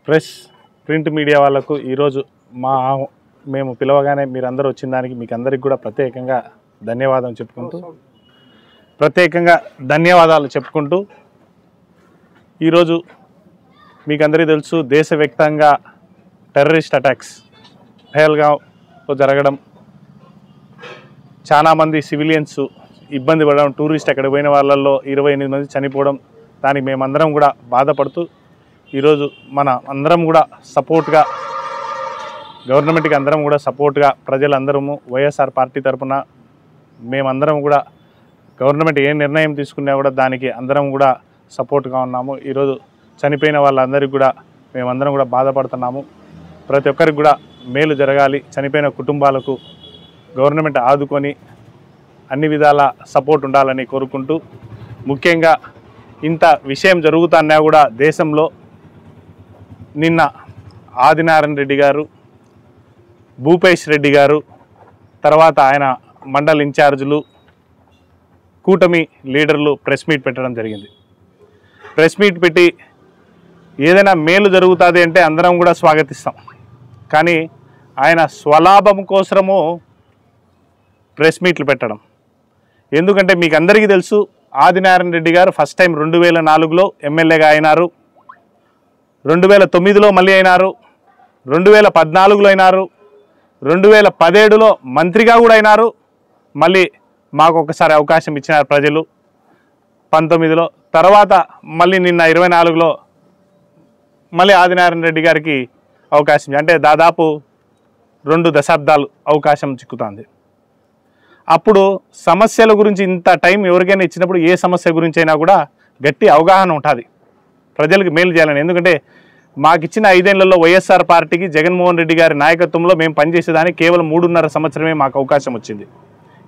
Press print media వాళ్ళకు ఈరోజు మేము పిలవగానే మీరందరూ వచ్చిన దానికి మీకు అందరికి కూడా ప్రత్యేకంగా ధన్యవాదాలు చెప్పుకుంటూ ఈరోజు మీకు అందరికీ తెలుసు దేశవ్యాప్తంగా టెర్రరిస్ట్ అటాక్స్ పహల్గాంలో జరగడం, చాలామంది సివిలియన్స్ ఇబ్బంది పడడం, టూరిస్ట్ అక్కడ పోయిన వాళ్ళల్లో 28 మంది చనిపోవడం, దానికి మేమందరం కూడా బాధపడుతూ ఈరోజు మన అందరం కూడా సపోర్ట్గా గవర్నమెంట్కి అందరం కూడా సపోర్ట్గా ప్రజలందరము వైఎస్ఆర్ పార్టీ తరఫున మేమందరం కూడా గవర్నమెంట్ ఏ నిర్ణయం తీసుకున్నా కూడా దానికి అందరం కూడా సపోర్ట్గా ఉన్నాము. ఈరోజు చనిపోయిన వాళ్ళందరికీ కూడా మేమందరం కూడా బాధపడుతున్నాము. ప్రతి ఒక్కరికి కూడా మేలు జరగాలి, చనిపోయిన కుటుంబాలకు గవర్నమెంట్ ఆదుకొని అన్ని విధాల సపోర్ట్ ఉండాలని కోరుకుంటూ, ముఖ్యంగా ఇంత విషయం జరుగుతున్నా కూడా దేశంలో నిన్న ఆదినారాయణ రెడ్డి గారు, భూపేష్ రెడ్డి గారు, తర్వాత ఆయన మండల్ ఇన్ఛార్జీలు, కూటమి లీడర్లు ప్రెస్ మీట్ పెట్టడం జరిగింది. ప్రెస్ మీట్ పెట్టి ఏదైనా మేలు జరుగుతుంది అంటే అందరం కూడా స్వాగతిస్తాం. కానీ ఆయన స్వలాభం కోసము ప్రెస్ మీట్లు పెట్టడం. ఎందుకంటే మీకు అందరికీ తెలుసు, ఆదినారాయణ రెడ్డి గారు ఫస్ట్ టైం 2004లో ఎమ్మెల్యేగా అయినారు, 2009లో మళ్ళీ అయినారు, 2014లో అయినారు, 2017లో మంత్రిగా కూడా అయినారు. మళ్ళీ మాకు ఒకసారి అవకాశం ఇచ్చినారు ప్రజలు 19లో. తర్వాత మళ్ళీ నిన్న 24లో మళ్ళీ ఆదినారాయణ రెడ్డి గారికి అవకాశం, అంటే దాదాపు 2 దశాబ్దాలు అవకాశం చిక్కుతుంది. అప్పుడు సమస్యల గురించి ఇంత టైం ఎవరికైనా ఇచ్చినప్పుడు ఏ సమస్య గురించి అయినా కూడా గట్టి అవగాహన ఉంటుంది, ప్రజలకు మేలు చేయాలని. ఎందుకంటే మాకు ఇచ్చిన 5 ఏళ్లలో వైఎస్ఆర్ పార్టీకి జగన్మోహన్ రెడ్డి గారి నాయకత్వంలో మేము పనిచేసేదానికి కేవలం 3.5 సంవత్సరమే మాకు అవకాశం వచ్చింది.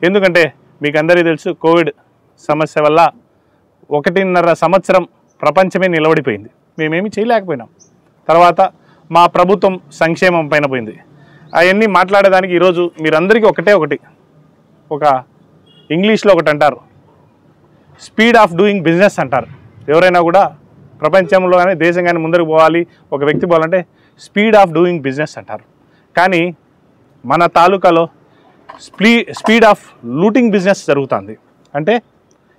ఎందుకంటే మీకు అందరికీ తెలుసు, కోవిడ్ సమస్య వల్ల 1.5 సంవత్సరం ప్రపంచమే నిలబడిపోయింది, మేమేమీ చేయలేకపోయినాం. తర్వాత మా ప్రభుత్వం సంక్షేమం పైన పోయింది. అవన్నీ మాట్లాడేదానికి ఈరోజు మీరందరికీ ఒకటి ఒక ఇంగ్లీష్లో ఒకటి అంటారు, స్పీడ్ ఆఫ్ డూయింగ్ బిజినెస్ అంటారు. ఎవరైనా కూడా ప్రపంచంలో కానీ దేశం కానీ ముందరకు పోవాలి, ఒక వ్యక్తి పోవాలంటే స్పీడ్ ఆఫ్ డూయింగ్ బిజినెస్ అంటారు. కానీ మన తాలూకాలో స్పీడ్ ఆఫ్ లూటింగ్ బిజినెస్ జరుగుతుంది. అంటే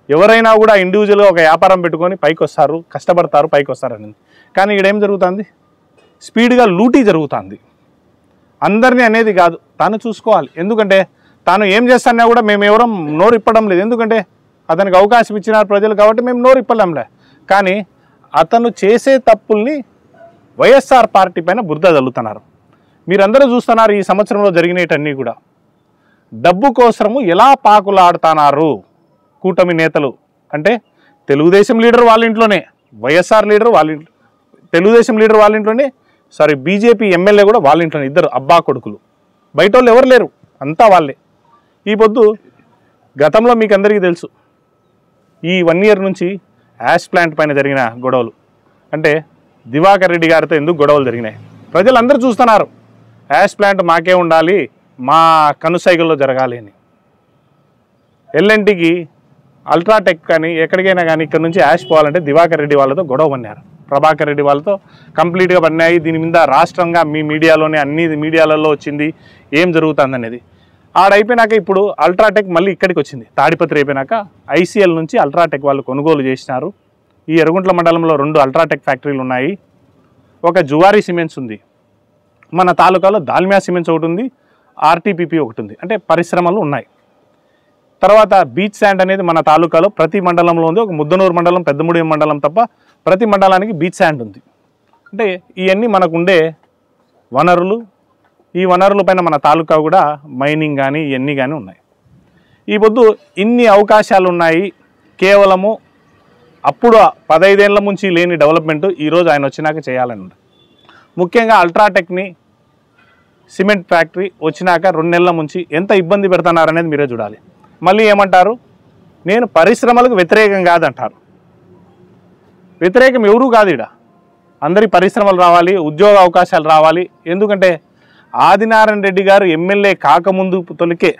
ఎవరైనా కూడా ఇండివిజువల్గా ఒక వ్యాపారం పెట్టుకొని పైకి వస్తారు, కష్టపడతారు, పైకి వస్తారని. కానీ ఈడేం జరుగుతుంది, స్పీడ్గా లూటీ జరుగుతుంది. అందరినీ అనేది కాదు, తాను చూసుకోవాలి. ఎందుకంటే తాను ఏం చేస్తానా కూడా మేము ఎవరం నోరు ఇప్పడం లేదు. ఎందుకంటే అతనికి అవకాశం ఇచ్చినారు ప్రజలు కాబట్టి మేము నోరు ఇప్పలేంలే. కానీ అతను చేసే తప్పుల్ని వైఎస్ఆర్ పార్టీ పైన బురద చల్లుతున్నారు. మీరందరూ చూస్తున్నారు ఈ సంవత్సరంలో జరిగినవన్నీ కూడా. డబ్బు కోసము ఎలా పాకులాడుతున్నారు కూటమి నేతలు. అంటే తెలుగుదేశం లీడర్ వాళ్ళ ఇంట్లోనే, వైఎస్ఆర్ లీడర్ వాళ్ళ ఇంట్లో, తెలుగుదేశం లీడర్ వాళ్ళ ఇంట్లోనే, బీజేపీ ఎమ్మెల్యే కూడా వాళ్ళ ఇంట్లోనే, ఇద్దరు అబ్బా కొడుకులు. బయట వాళ్ళు ఎవరు లేరు, అంతా వాళ్ళే. ఈ పొద్దు గతంలో మీకు అందరికీ తెలుసు, ఈ 1 ఇయర్ నుంచి యాష్ ప్లాంట్ పైన జరిగిన గొడవలు, అంటే దివాకర్ రెడ్డి గారితో ఎందుకు గొడవలు జరిగినాయి ప్రజలందరూ చూస్తున్నారు. యాష్ ప్లాంట్ మాకే ఉండాలి, మా కనుసైగల్లో జరగాలి అని. ఎల్ఎన్టీకి అల్ట్రాటెక్ కానీ ఎక్కడికైనా కానీ ఇక్కడ నుంచి యాష్ పోవాలంటే దివాకర్ రెడ్డి వాళ్ళతో గొడవ పన్నారు, ప్రభాకర్ రెడ్డి వాళ్ళతో కంప్లీట్గా పడినాయి. దీని మీద రాష్ట్రంగా మీ మీడియాలోనే అన్ని మీడియాలలో వచ్చింది ఏం జరుగుతుంది అనేది. ఆడైపోయినాక ఇప్పుడు అల్ట్రాటెక్ మళ్ళీ ఇక్కడికి వచ్చింది. తాడిపత్రి అయిపోయినాక ఐసీఎల్ నుంచి అల్ట్రాటెక్ వాళ్ళు కొనుగోలు చేసినారు. ఈ ఎర్రగుంట్ల మండలంలో 2 అల్ట్రాటెక్ ఫ్యాక్టరీలు ఉన్నాయి. ఒక జువారీ సిమెంట్స్ ఉంది, మన తాలూకాలో దాల్మియా సిమెంట్స్ ఒకటి ఉంది, ఆర్టీపీపీ ఒకటి ఉంది. అంటే పరిశ్రమలు ఉన్నాయి. తర్వాత బీచ్ శాండ్ అనేది మన తాలూకాలో ప్రతి మండలంలో ఉంది. ఒక ముద్దనూరు మండలం, పెద్దముడి మండలం తప్ప ప్రతి మండలానికి బీచ్ శాండ్ ఉంది. అంటే ఇవన్నీ మనకు ఉండే వనరులు. ఈ వనరుల పైన మన తాలూకా కూడా మైనింగ్ కానీ ఇవన్నీ కానీ ఉన్నాయి. ఈ పొద్దు ఇన్ని అవకాశాలు ఉన్నాయి. కేవలము అప్పుడు 15 ఏళ్ల నుంచి లేని డెవలప్మెంట్ ఈరోజు ఆయన వచ్చినాక చేయాలని ఉంది. ముఖ్యంగా అల్ట్రాటెక్ని సిమెంట్ ఫ్యాక్టరీ వచ్చినాక 2 నెలల నుంచి ఎంత ఇబ్బంది పెడుతున్నారనేది మీరే చూడాలి. మళ్ళీ ఏమంటారు, నేను పరిశ్రమలకు వ్యతిరేకం కాదంటారు. వ్యతిరేకం ఎవరూ కాదు. ఇక్కడ అందరి పరిశ్రమలు రావాలి, ఉద్యోగ అవకాశాలు రావాలి. ఎందుకంటే ఆదినారాయణ రెడ్డి గారు ఎమ్మెల్యే కాకముందు తొలికే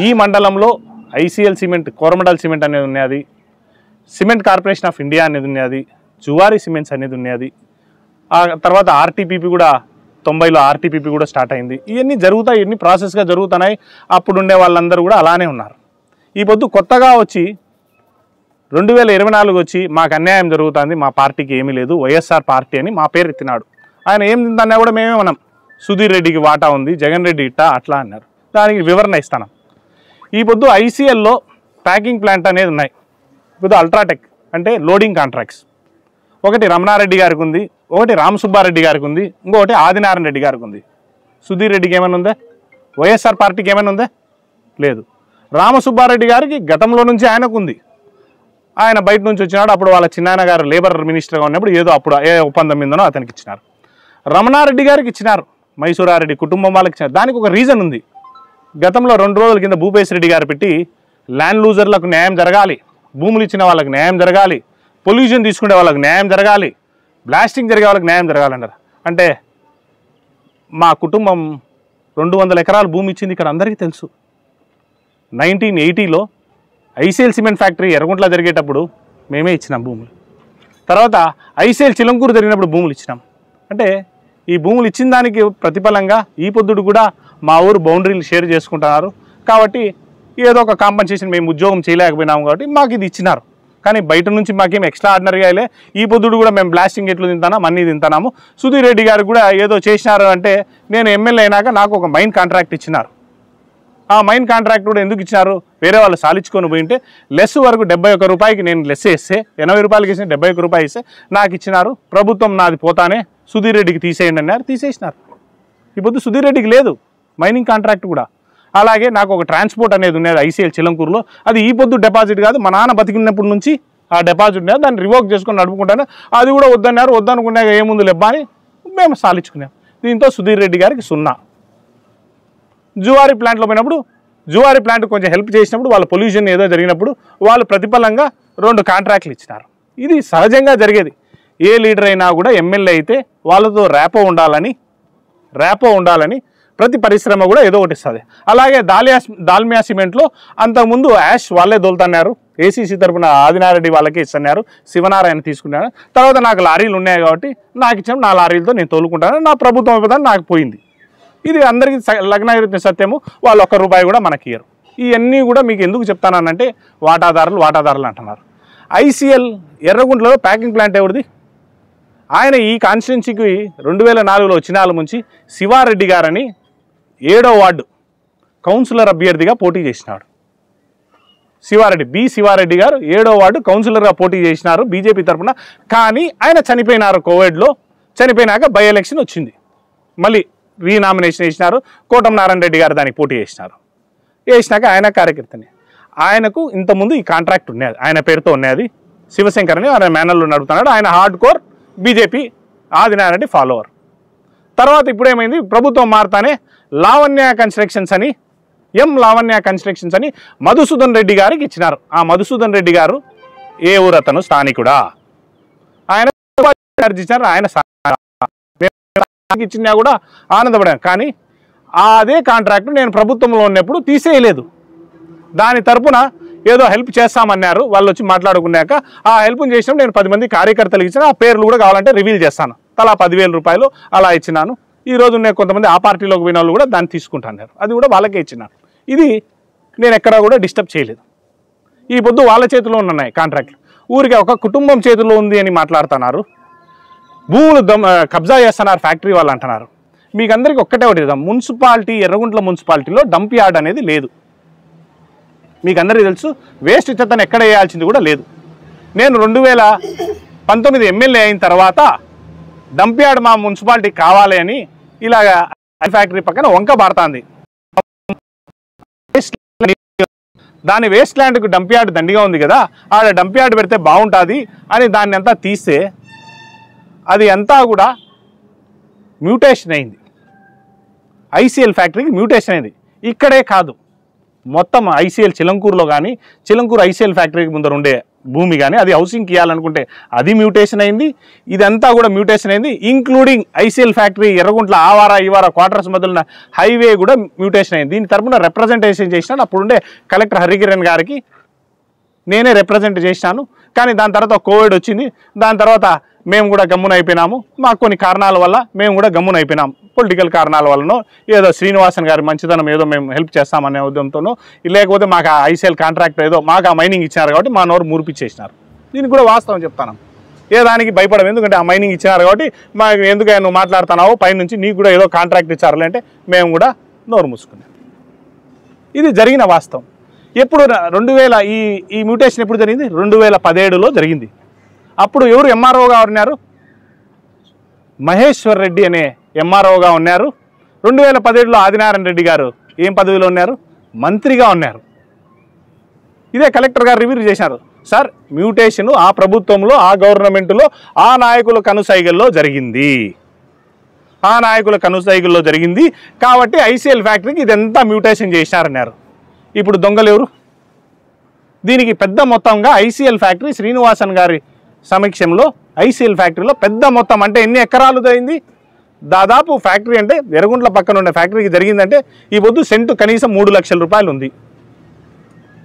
ఈ మండలంలో ఐసీఎల్ సిమెంట్, కోరమండల్ సిమెంట్ అనేది ఉన్నది, సిమెంట్ కార్పొరేషన్ ఆఫ్ ఇండియా అనేది ఉన్నది, జువారీ సిమెంట్స్ అనేది ఉన్నది. ఆ తర్వాత ఆర్టీపీపీ కూడా 90లో ఆర్టీపీపీ కూడా స్టార్ట్ అయింది. ఇవన్నీ జరుగుతాయి, ఇవన్నీ ప్రాసెస్గా జరుగుతున్నాయి. అప్పుడు ఉండే వాళ్ళందరూ కూడా అలానే ఉన్నారు. ఈ పొద్దు కొత్తగా వచ్చి 2024 వచ్చి మాకు అన్యాయం జరుగుతుంది, మా పార్టీకి ఏమీ లేదు, వైఎస్ఆర్ పార్టీ అని మా పేరు ఎత్తినాడు. ఆయన ఏం తిందన్నా కూడా మేమే మనం సుధీర్ రెడ్డికి వాటా ఉంది, జగన్ రెడ్డి ఇట్టా అట్లా అన్నారు. దానికి వివరణ ఇస్తాను. ఈ పొద్దు ఐసీఎల్లో ప్యాకింగ్ ప్లాంట్ అనేది ఉన్నాయి. ఇప్పుడు అల్ట్రాటెక్ అంటే లోడింగ్ కాంట్రాక్ట్స్, ఒకటి రమణారెడ్డి గారికి ఉంది, ఒకటి రామసుబ్బారెడ్డి గారికి ఉంది, ఇంకొకటి ఆదినారాయణ రెడ్డి గారికి ఉంది. సుధీర్ రెడ్డికి ఏమైనా ఉందా? వైఎస్ఆర్ పార్టీకి ఏమైనా ఉందా? లేదు. రామసుబ్బారెడ్డి గారికి గతంలో నుంచి ఆయనకు ఉంది. ఆయన బయట నుంచి వచ్చినాడు. అప్పుడు వాళ్ళ చిన్నాయన గారు లేబర్ మినిస్టర్గా ఉన్నప్పుడు ఏదో అప్పుడు ఏ ఒప్పందం మీదనో అతనికి ఇచ్చినారు. రమణారెడ్డి గారికి ఇచ్చినారు, మైసూరారెడ్డి కుటుంబం వాళ్ళకి ఇచ్చినారు. దానికి ఒక రీజన్ ఉంది. గతంలో 2 రోజుల కింద భూపేశ్ రెడ్డి గారు పెట్టి ల్యాండ్ లూజర్లకు న్యాయం జరగాలి, భూములు ఇచ్చిన వాళ్ళకి న్యాయం జరగాలి, పొల్యూషన్ తీసుకునే వాళ్ళకి న్యాయం జరగాలి, బ్లాస్టింగ్ జరిగే వాళ్ళకి న్యాయం జరగాలన్నారు. అంటే మా కుటుంబం 200 ఎకరాలు భూమి ఇచ్చింది ఇక్కడ అందరికీ తెలుసు. 1980లో ఐసీఎల్ సిమెంట్ ఫ్యాక్టరీ ఎర్రగుంట్ల జరిగేటప్పుడు మేమే ఇచ్చినాం భూములు. తర్వాత ఐసీఎల్ చిలంకూరు జరిగినప్పుడు భూములు ఇచ్చినాం. అంటే ఈ భూములు ఇచ్చిన దానికి ప్రతిఫలంగా ఈ పొద్దుడు కూడా మా ఊరు బౌండరీలు షేర్ చేసుకుంటున్నారు. కాబట్టి ఏదో ఒక కాంపన్సేషన్, మేము ఉద్యోగం చేయలేకపోయినాము కాబట్టి మాకు ఇది ఇచ్చినారు. కానీ బయట నుంచి మాకేం ఎక్స్ట్రా ఆర్డినరీగా అయితే ఈ పొద్దుడు కూడా మేము బ్లాస్టింగ్ ఎట్లు తింటాము, అన్నీ తింటున్నాము. సుధీర్ రెడ్డి గారు కూడా ఏదో చేసినారు. అంటే నేను ఎమ్మెల్యే అయినాక నాకు ఒక మైన్ కాంట్రాక్ట్ ఇచ్చినారు. ఆ మైన్ కాంట్రాక్ట్ కూడా ఎందుకు ఇచ్చినారు? వేరే వాళ్ళు సాలించుకొని పోయింటే లెస్ వరకు 71 రూపాయకి నేను లెస్ వేస్తే 80 రూపాయలకి వేసిన 71 రూపాయలు ఇస్తే నాకు ఇచ్చినారు. ప్రభుత్వం నాది పోతానే సుధీర్ రెడ్డికి తీసేయండి అన్నారు, తీసేసినారు. ఇప్పుడు సుధీర్ రెడ్డికి లేదు మైనింగ్ కాంట్రాక్ట్ కూడా. అలాగే నాకు ఒక ట్రాన్స్పోర్ట్ అనేది ఉన్నది ఐసీఎల్ చిలంకూరులో, అది ఈ పొద్దు డిపాజిట్ కాదు, మా నాన్న బతికినప్పటి నుంచి ఆ డిపాజిట్ ఉన్నది, దాన్ని రివోక్ చేసుకొని నడుపుకుంటాను. అది కూడా వద్దన్నారు, వద్దనుకున్నాక ఏముంది లెబ్బా అని మేము సాలించుకున్నాం. దీంతో సుధీర్ రెడ్డి గారికి 0. జువారీ ప్లాంట్లో పోయినప్పుడు జువారీ ప్లాంట్ కొంచెం హెల్ప్ చేసినప్పుడు వాళ్ళ పొల్యూషన్ ఏదో జరిగినప్పుడు వాళ్ళు ప్రతిఫలంగా 2 కాంట్రాక్ట్లు ఇచ్చినారు. ఇది సహజంగా జరిగేది. ఏ లీడర్ అయినా కూడా ఎమ్మెల్యే అయితే వాళ్ళతో ర్యాపో ఉండాలని ప్రతి పరిశ్రమ కూడా ఏదో ఒకటి ఇస్తుంది. అలాగే దాల్మియా సిమెంట్లో అంతకుముందు యాష్ వాళ్ళే దొలుతున్నారు, ఏసీసీ తరఫున ఆదినారెడ్డి వాళ్ళకే ఇస్తున్నారు, శివనారాయణ తీసుకున్నారు. తర్వాత నాకు లారీలు ఉన్నాయి కాబట్టి నాకు ఇచ్చాము, నా లారీలతో నేను తోలుకుంటాను, నా ప్రభుత్వం అయిపోతాను, నాకు పోయింది. ఇది అందరికీ లగ్నాయుత సత్యము. వాళ్ళు ₹1 కూడా మనకి ఇయ్యరు. ఇవన్నీ కూడా మీకు ఎందుకు చెప్తానంటే వాటాదారులు అంటున్నారు. ఐసీఎల్ ఎర్రగుంట్లలో ప్యాకింగ్ ప్లాంట్ ఎవరిది? ఆయన ఈ కాన్స్టిట్యున్సీకి 2004లో వచ్చినాల నుంచి శివారెడ్డి గారని 7వ వార్డు కౌన్సిలర్ అభ్యర్థిగా పోటీ చేసినాడు. శివారెడ్డి గారు 7వ వార్డు కౌన్సిలర్గా పోటీ చేసినారు బీజేపీ తరఫున. కానీ ఆయన చనిపోయినారు, కోవిడ్లో చనిపోయినాక బై ఎలక్షన్ వచ్చింది, మళ్ళీ రీనామినేషన్ వేసినారు. కోటం నారాయణ రెడ్డి గారు దానికి పోటీ వేసినాక ఆయన కార్యకర్తని. ఆయనకు ఇంతకుముందు ఈ కాంట్రాక్ట్ ఉన్నది, ఆయన పేరుతో ఉన్నది. శివశంకర్ అని ఆయన మేనల్లో నడుపుతున్నాడు. ఆయన hard core BJP, Adinarayana Reddy follower. తర్వాత ఇప్పుడు ఏమైంది, ప్రభుత్వం మారుతానే లావణ్య కన్స్ట్రక్షన్స్ అని మధుసూదన్ రెడ్డి గారికి ఇచ్చినారు. ఆ మధుసూదన్ రెడ్డి గారు ఏ ఊరు? అతను స్థానికుడా? ఆయన ఇచ్చినారు. ఆయన ఇచ్చినా కూడా ఆనందపడాను. కానీ అదే కాంట్రాక్ట్ నేను ప్రభుత్వంలో ఉన్నప్పుడు తీసేయలేదు. దాని తరపున ఏదో హెల్ప్ చేస్తామన్నారు. వాళ్ళు వచ్చి మాట్లాడుకున్నాక ఆ హెల్ప్ చేసినప్పుడు నేను 10 మంది కార్యకర్తలకు ఇచ్చిన, ఆ పేర్లు కూడా కావాలంటే రివీల్ చేస్తాను. తలా 10,000 రూపాయలు అలా ఇచ్చినాను. ఈరోజు నేను కొంతమంది ఆ పార్టీలోకి పోయిన వాళ్ళు కూడా దాన్ని తీసుకుంటున్నారు, అది కూడా వాళ్ళకే ఇచ్చినాను. ఇది నేను ఎక్కడా కూడా డిస్టర్బ్ చేయలేదు. ఈ పొద్దు వాళ్ళ చేతిలో ఉన్నాయి కాంట్రాక్ట్లు, ఊరికి ఒక కుటుంబం చేతిలో ఉంది అని మాట్లాడుతున్నారు. భూములు కబ్జా చేస్తున్నారు ఫ్యాక్టరీ వాళ్ళు అంటున్నారు. మీకు అందరికీ ఒక్కటే ఒకటి మున్సిపాలిటీ, ఎర్రగుంట్ల మున్సిపాలిటీలో డంప్ యార్డ్ అనేది లేదు. మీకు అందరికీ తెలుసు. వేస్ట్ చెత్తను ఎక్కడ వేయాల్సింది కూడా లేదు. నేను 2019 ఎమ్మెల్యే అయిన తర్వాత డంప్ యార్డ్ మా మున్సిపాలిటీ కావాలి అని ఇలాగా ఫ్యాక్టరీ పక్కన వంక బారుతుంది. దాని వేస్ట్ ల్యాండ్కు డంప్ యార్డ్ దండిగా ఉంది కదా, ఆడ డంప్ యార్డ్ పెడితే బాగుంటుంది అని దాన్ని అంతా తీస్తే అది అంతా కూడా మ్యూటేషన్ అయింది. ఐసీఎల్ ఫ్యాక్టరీకి మ్యూటేషన్ అయింది. ఇక్కడే కాదు, మొత్తం ఐసీఎల్ చిలంకూరులో కానీ, చిలంకూరు ఐసీఎల్ ఫ్యాక్టరీకి ముందర ఉండే భూమి కానీ అది హౌసింగ్కి ఇవ్వాలనుకుంటే అది మ్యూటేషన్ అయింది. ఇదంతా కూడా మ్యూటేషన్ అయింది, ఇంక్లూడింగ్ ఐసీఎల్ ఫ్యాక్టరీ ఎర్రగుంట్ల ఆవార క్వార్టర్స్ మొదలైన హైవే కూడా మ్యూటేషన్ అయింది. దీని తరపున రిప్రజెంటేషన్ చేసినా అప్పుడుండే కలెక్టర్ హరికిరణ్ గారికి నేనే రిప్రజెంట్ చేశాను. కానీ దాని తర్వాత కోవిడ్ వచ్చింది. దాని తర్వాత మేము కూడా గమ్మున అయిపోయినాము. మాకు కొన్ని కారణాల వల్ల మేము కూడా గమ్మున అయిపోయినాం. పొలిటికల్ కారణాల వల్లనో ఏదో శ్రీనివాసన్ గారి మంచితనం ఏదో మేము హెల్ప్ చేస్తామనే ఉద్యమంతోనో, లేకపోతే మాకు ఆ ఐసీఎల్ కాంట్రాక్ట్ ఏదో మాకు ఆ మైనింగ్ ఇచ్చినారు కాబట్టి మా నోరు మురిపించేసినారు. దీనికి కూడా వాస్తవం చెప్తాను. ఏ దానికి భయపడం, ఎందుకంటే ఆ మైనింగ్ ఇచ్చినారు కాబట్టి మాకు ఎందుకు నువ్వు మాట్లాడుతున్నావు పైనుంచి నీకు కూడా ఏదో కాంట్రాక్ట్ ఇచ్చారు అంటే మేము కూడా నోరు మూసుకున్నాం. ఇది జరిగిన వాస్తవం. ఎప్పుడు 2000 ఈ మ్యూటేషన్ ఎప్పుడు జరిగింది? 2017లో జరిగింది. అప్పుడు ఎవరు ఎంఆర్ఓగా ఉన్నారు? మహేశ్వర్ రెడ్డి అనే ఎంఆర్ఓగా ఉన్నారు. 2017లో ఆదినారాయణ రెడ్డి గారు ఏం పదవిలో ఉన్నారు? మంత్రిగా ఉన్నారు. ఇదే కలెక్టర్ గారు రివ్యూ చేశారు. సార్, మ్యూటేషన్ ఆ ప్రభుత్వంలో, ఆ గవర్నమెంట్లో, ఆ నాయకుల కనుసైగల్లో జరిగింది. ఆ నాయకుల కనుసైగల్లో జరిగింది కాబట్టి ఐసీఎల్ ఫ్యాక్టరీకి ఇదంతా మ్యూటేషన్ చేశారన్నారు. ఇప్పుడు దొంగలు ఎవరు? దీనికి పెద్ద మొత్తంగా ఐసీఎల్ ఫ్యాక్టరీ శ్రీనివాసన్ గారి సమక్షంలో ఐసీఎల్ ఫ్యాక్టరీలో పెద్ద మొత్తం అంటే ఎన్ని ఎకరాలు అయింది? దాదాపు ఫ్యాక్టరీ అంటే ఎర్రగుంట్ల పక్కన ఉన్న ఫ్యాక్టరీకి జరిగిందంటే ఈ పొద్దు సెంటు కనీసం 3 లక్షల రూపాయలు ఉంది.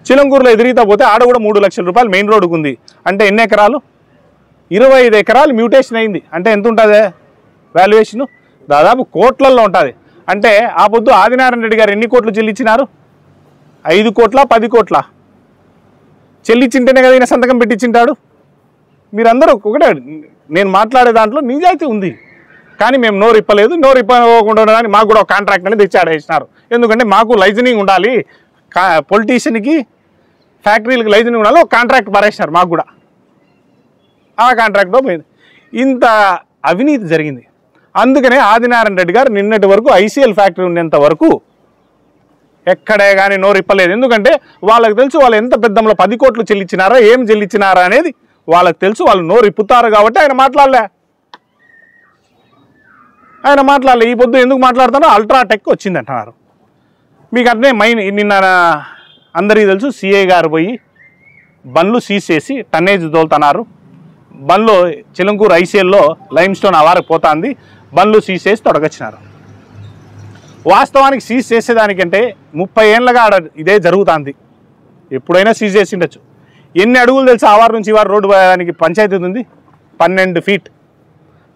చిలంకూరులో ఎదురీతా పోతే ఆడ కూడా 3 లక్షల రూపాయలు మెయిన్ రోడ్డుకు ఉంది. అంటే ఎన్ని ఎకరాలు? 25 ఎకరాలు మ్యూటేషన్ అయింది. అంటే ఎంత ఉంటుంది వాల్యుయేషను? దాదాపు కోట్లల్లో ఉంటుంది. అంటే ఆ పొద్దు ఆదినారాయణ రెడ్డి గారు ఎన్ని కోట్లు చెల్లించినారు? 5 కోట్ల 10 కోట్ల చెల్లించింటేనే కదా ఈయన సంతకం పెట్టించింటాడు. మీరందరూ ఒకటే, నేను మాట్లాడే దాంట్లో నిజాయితీ ఉంది. కానీ మేము నోరు ఇప్పలేదు. నోరు ఇప్పకుండా మాకు కూడా ఒక కాంట్రాక్ట్ అనేది తెచ్చి ఆడేసినారు. ఎందుకంటే మాకు లైజనింగ్ ఉండాలి, పొలిటీషియన్కి ఫ్యాక్టరీలకు లైజనింగ్ ఉండాలి. ఒక కాంట్రాక్ట్ పారేసినారు మాకు కూడా. ఆ కాంట్రాక్ట్లో పోయింది. ఇంత అవినీతి జరిగింది. అందుకనే ఆదినారాయణ రెడ్డి గారు నిన్నటి వరకు ఐసీఎల్ ఫ్యాక్టరీ ఉన్నంత వరకు ఎక్కడే కానీ నోరు ఇప్పలేదు. ఎందుకంటే వాళ్ళకి తెలుసు వాళ్ళు ఎంత పెద్దంలో 10 కోట్లు చెల్లించినారా, ఏం చెల్లించినారా అనేది వాళ్ళకి తెలుసు. వాళ్ళు నోరు ఇప్పుతారు కాబట్టి ఆయన మాట్లాడలే. ఈ పొద్దు ఎందుకు మాట్లాడుతారో అల్ట్రాటెక్ వచ్చింది అంటున్నారు. మీకు అట్నే నిన్న అందరికీ తెలుసు, సిఐ గారు పోయి బండ్లు సీజ్ చేసి టన్నేజ్ తోలుతున్నారు. బండ్లు చిలంకూరు ఐసీఎల్లో లైమ్ స్టోన్ అవారికి పోతుంది. బండ్లు సీజ్ చేసి తొడగొచ్చినారు. వాస్తవానికి సీజ్ చేసేదానికంటే 30 ఏళ్ళగా ఆడ ఇదే జరుగుతుంది. ఎప్పుడైనా సీజ్ చేసి ఉండొచ్చు. ఎన్ని అడుగులు తెలుసు ఆవారు నుంచి ఈ వారు రోడ్డు పోయడానికి పంచాయతీ ఉంది? 12 ఫీట్.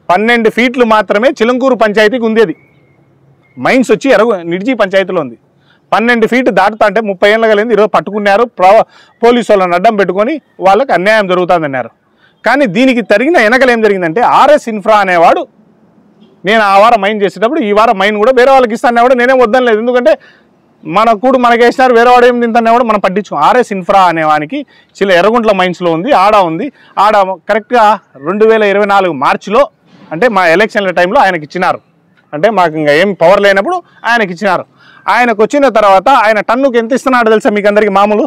12 ఫీట్లు మాత్రమే చిలంకూరు పంచాయతీకి ఉంది. అది మైన్స్ వచ్చి నిడ్జీ పంచాయతీలో ఉంది. 12 ఫీట్ దాటుతా అంటే 30 ఏళ్ళగా లేదు. ఈరోజు పట్టుకున్నారు. పోలీసు వాళ్ళని అడ్డం పెట్టుకొని వాళ్ళకి అన్యాయం జరుగుతుందన్నారు. కానీ దీనికి తరిగిన వెనకలు ఏం జరిగిందంటే ఆర్ఎస్ ఇన్ఫ్రా అనేవాడు, నేను ఆ వారం మైన్ చేసేటప్పుడు ఈ వారం మైన్ కూడా వేరే వాళ్ళకి ఇస్తానేవాడు. నేనేం వద్దనలేదు. ఎందుకంటే మన కూడా మనకేసినారు, వేరే వాడు ఏం తింటానేవాడు మనం పట్టించుకో. ఆర్ఎస్ ఇన్ఫ్రా అనేవానికి ఎర్రగుంట్ల మైన్స్లో ఉంది, ఆడ ఉంది. ఆడ కరెక్ట్గా 2024 మార్చిలో అంటే మా ఎలక్షన్ల టైంలో ఆయనకి ఇచ్చినారు. అంటే మాకు ఇంకా ఏం పవర్ లేనప్పుడు ఆయనకి ఇచ్చినారు. ఆయనకు వచ్చిన తర్వాత ఆయన టన్నుకి ఎంత ఇస్తున్నాడు తెలుసా మీకు అందరికీ? మామూలు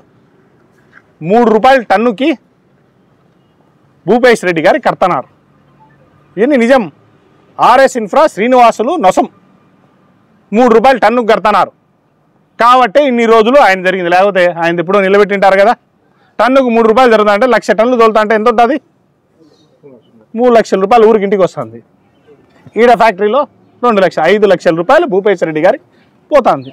3 రూపాయలు టన్నుకి భూపేష్ రెడ్డి గారికి కడుతున్నారు. ఇవన్నీ నిజం. ఆర్ఎస్ ఇన్ఫ్రా శ్రీనివాసులు నొసం 3 రూపాయలు టన్నుకు కడుతున్నారు. కాబట్టి ఇన్ని రోజులు ఆయన జరిగింది. లేకపోతే ఆయన ఎప్పుడో నిలబెట్టింటారు కదా. టన్నుకు 3 రూపాయలు జరుగుతా అంటే 1,00,000 టన్నులు తోలుతా అంటే ఎంత ఉంటుంది? 3 లక్షల రూపాయలు ఊరికి ఇంటికి వస్తుంది. ఈడ ఫ్యాక్టరీలో 2 లక్షలు 5 లక్షల రూపాయలు భూపేష్ రెడ్డి గారికి పోతుంది.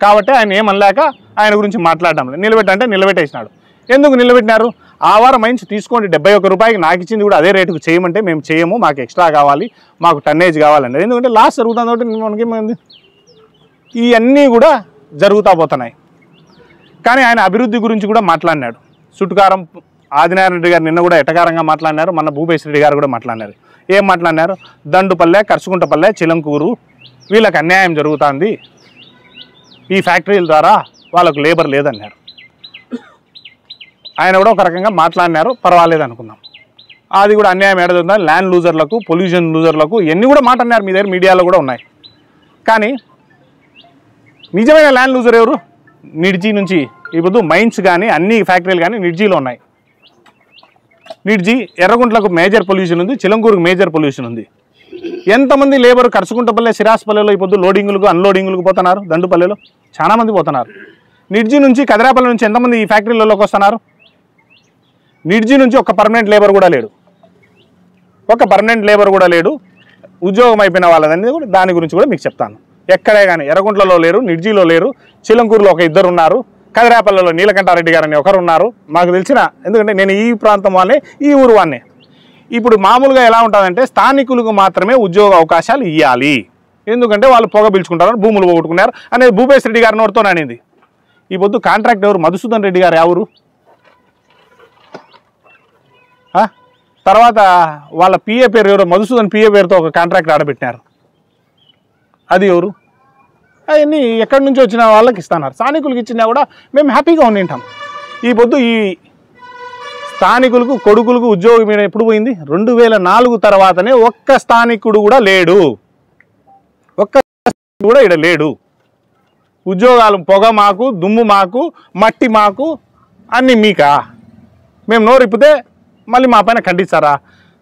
కాబట్టి ఆయన ఏమనలేక ఆయన గురించి మాట్లాడడం నిలబెట్టంటే నిలబెట్టేసినాడు. ఎందుకు నిలబెట్టినారు? ఆ వారం మైన్స్ తీసుకోండి 71 రూపాయలకి నాకు ఇచ్చింది కూడా అదే రేటుకు చేయమంటే మేము చేయము, మాకు ఎక్స్ట్రా కావాలి, మాకు టన్నేజ్ కావాలండి. ఎందుకంటే లాస్ జరుగుతుంది కాబట్టి మనకేమైంది? ఇవన్నీ కూడా జరుగుతూ పోతున్నాయి. కానీ ఆయన అభివృద్ధి గురించి కూడా మాట్లాడినాడు. సుట్టుకారం ఆదినారాయణ రెడ్డి గారు నిన్న కూడా ఎటకారంగా మాట్లాడినారు. మన భూపేష్ రెడ్డి గారు కూడా మాట్లాడినారు. ఏం మాట్లాడినారు? దండుపల్లె, కరుసుకుంటపల్లె, చిలంకూరు వీళ్ళకి అన్యాయం జరుగుతుంది, ఈ ఫ్యాక్టరీల ద్వారా వాళ్ళకు లేబర్ లేదన్నారు. ఆయన కూడా ఒక రకంగా మాట్లాడినారు, పర్వాలేదు అనుకుందాం. అది కూడా అన్యాయం ఏడదుందా? ల్యాండ్ లూజర్లకు, పొల్యూషన్ లూజర్లకు ఇవన్నీ కూడా మాట అన్నారు. మీ దగ్గర మీడియాలో కూడా ఉన్నాయి. కానీ నిజమైన ల్యాండ్ లూజర్ ఎవరు? నిడ్జీ నుంచి ఇప్పుడు మైన్స్ కానీ అన్ని ఫ్యాక్టరీలు కానీ నిడ్జీలో ఉన్నాయి. నిడ్జీ ఎర్రగుంట్లకు మేజర్ పొల్యూషన్ ఉంది, చిలంకూరుకు మేజర్ పొల్యూషన్ ఉంది. ఎంతమంది లేబర్ కరుసుకుంటపల్లె, సిరాస్పల్లెలో ఇప్పుడు లోడింగులకు అన్లోడింగులకు పోతున్నారు. దండుపల్లెలో చాలామంది పోతున్నారు. నిడ్జీ నుంచి కదిరాపల్లి నుంచి ఎంతమంది ఈ ఫ్యాక్టరీలలోకి వస్తున్నారు? నిడ్జీ నుంచి ఒక పర్మనెంట్ లేబర్ కూడా లేడు. ఉద్యోగం అయిపోయిన వాళ్ళదని కూడా దాని గురించి కూడా మీకు చెప్తాను. ఎక్కడే కానీ ఎర్రగుంట్లలో లేరు, నిడ్జీలో లేరు, చిలంకూరులో ఒక 2 ఉన్నారు, కదిరేపల్లిలో నీలకంఠారెడ్డి గారు అని ఒకరు ఉన్నారు, మాకు తెలిసిన, ఎందుకంటే నేను ఈ ప్రాంతం వాళ్ళే, ఈ ఊరు వాళ్ళే. ఇప్పుడు మామూలుగా ఎలా ఉంటుందంటే స్థానికులకు మాత్రమే ఉద్యోగ అవకాశాలు ఇవ్వాలి, ఎందుకంటే వాళ్ళు పొగ పీల్చుకుంటారు, భూములు పోగొట్టుకున్నారు అనేది భూపేశ్ రెడ్డి గారి నోటితో అనేది. ఈ పొద్దు కాంట్రాక్ట్ ఎవరు? మధుసూదన్ రెడ్డి గారు ఎవరు? తర్వాత వాళ్ళ పిఏ పేరు ఎవరు? మధుసూదన్ పిఏ పేరుతో ఒక కాంట్రాక్ట్ ఆడబెట్టినారు, అది ఎవరు? అవన్నీ ఎక్కడి నుంచి వచ్చిన వాళ్ళకి ఇస్తున్నారు. స్థానికులకు ఇచ్చినా కూడా మేము హ్యాపీగా ఉండింటాం. ఈ పొద్దు ఈ స్థానికులకు కొడుకులకు ఉద్యోగం మీద ఎప్పుడు పోయింది? 2004 తర్వాతనే ఒక్క స్థానికుడు కూడా లేడు, ఒక్క కూడా ఇక్కడ లేడు. ఉద్యోగాలు పొగ మాకు, దుమ్ము మాకు, మట్టి మాకు, అన్నీ మీకా? మేము నోరిప్పితే మళ్ళీ మా పైన ఖండిస్తారా?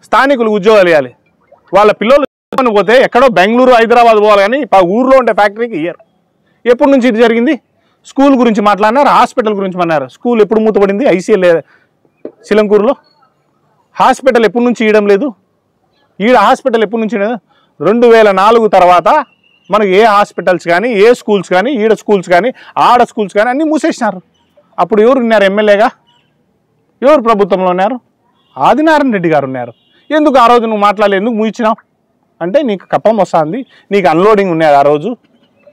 స్థానికులు ఉద్యోగాలు ఇవ్వాలి. వాళ్ళ పిల్లలు పోతే ఎక్కడో బెంగళూరు, హైదరాబాద్ పోవాలి, కానీ ఊర్లో ఉండే ఫ్యాక్టరీకి ఇయ్యరు. ఎప్పటి నుంచి ఇది జరిగింది? స్కూల్ గురించి మాట్లాడినారు, హాస్పిటల్ గురించి అన్నారు. స్కూల్ ఎప్పుడు మూతపడింది? ఐసీఎల్ శిలంకూరులో హాస్పిటల్ ఎప్పటి నుంచి ఇవ్వడం లేదు? ఈడ హాస్పిటల్ ఎప్పటి నుంచి? 2004 తర్వాత మనకు ఏ హాస్పిటల్స్ కానీ, ఏ స్కూల్స్ కానీ, ఈడ స్కూల్స్ కానీ, ఆడ స్కూల్స్ కానీ అన్నీ మూసేసినారు. అప్పుడు ఎవరు ఉన్నారు ఎమ్మెల్యేగా? ఎవరు ప్రభుత్వంలో ఉన్నారు? ఆదినారాయణ రెడ్డి గారు ఉన్నారు. ఎందుకు ఆ రోజు నువ్వు మాట్లాడలేదు? ఎందుకు మూయించినావు అంటే నీకు కప్పం వస్తుంది, నీకు అన్లోడింగ్ ఉన్నాయి, ఆ రోజు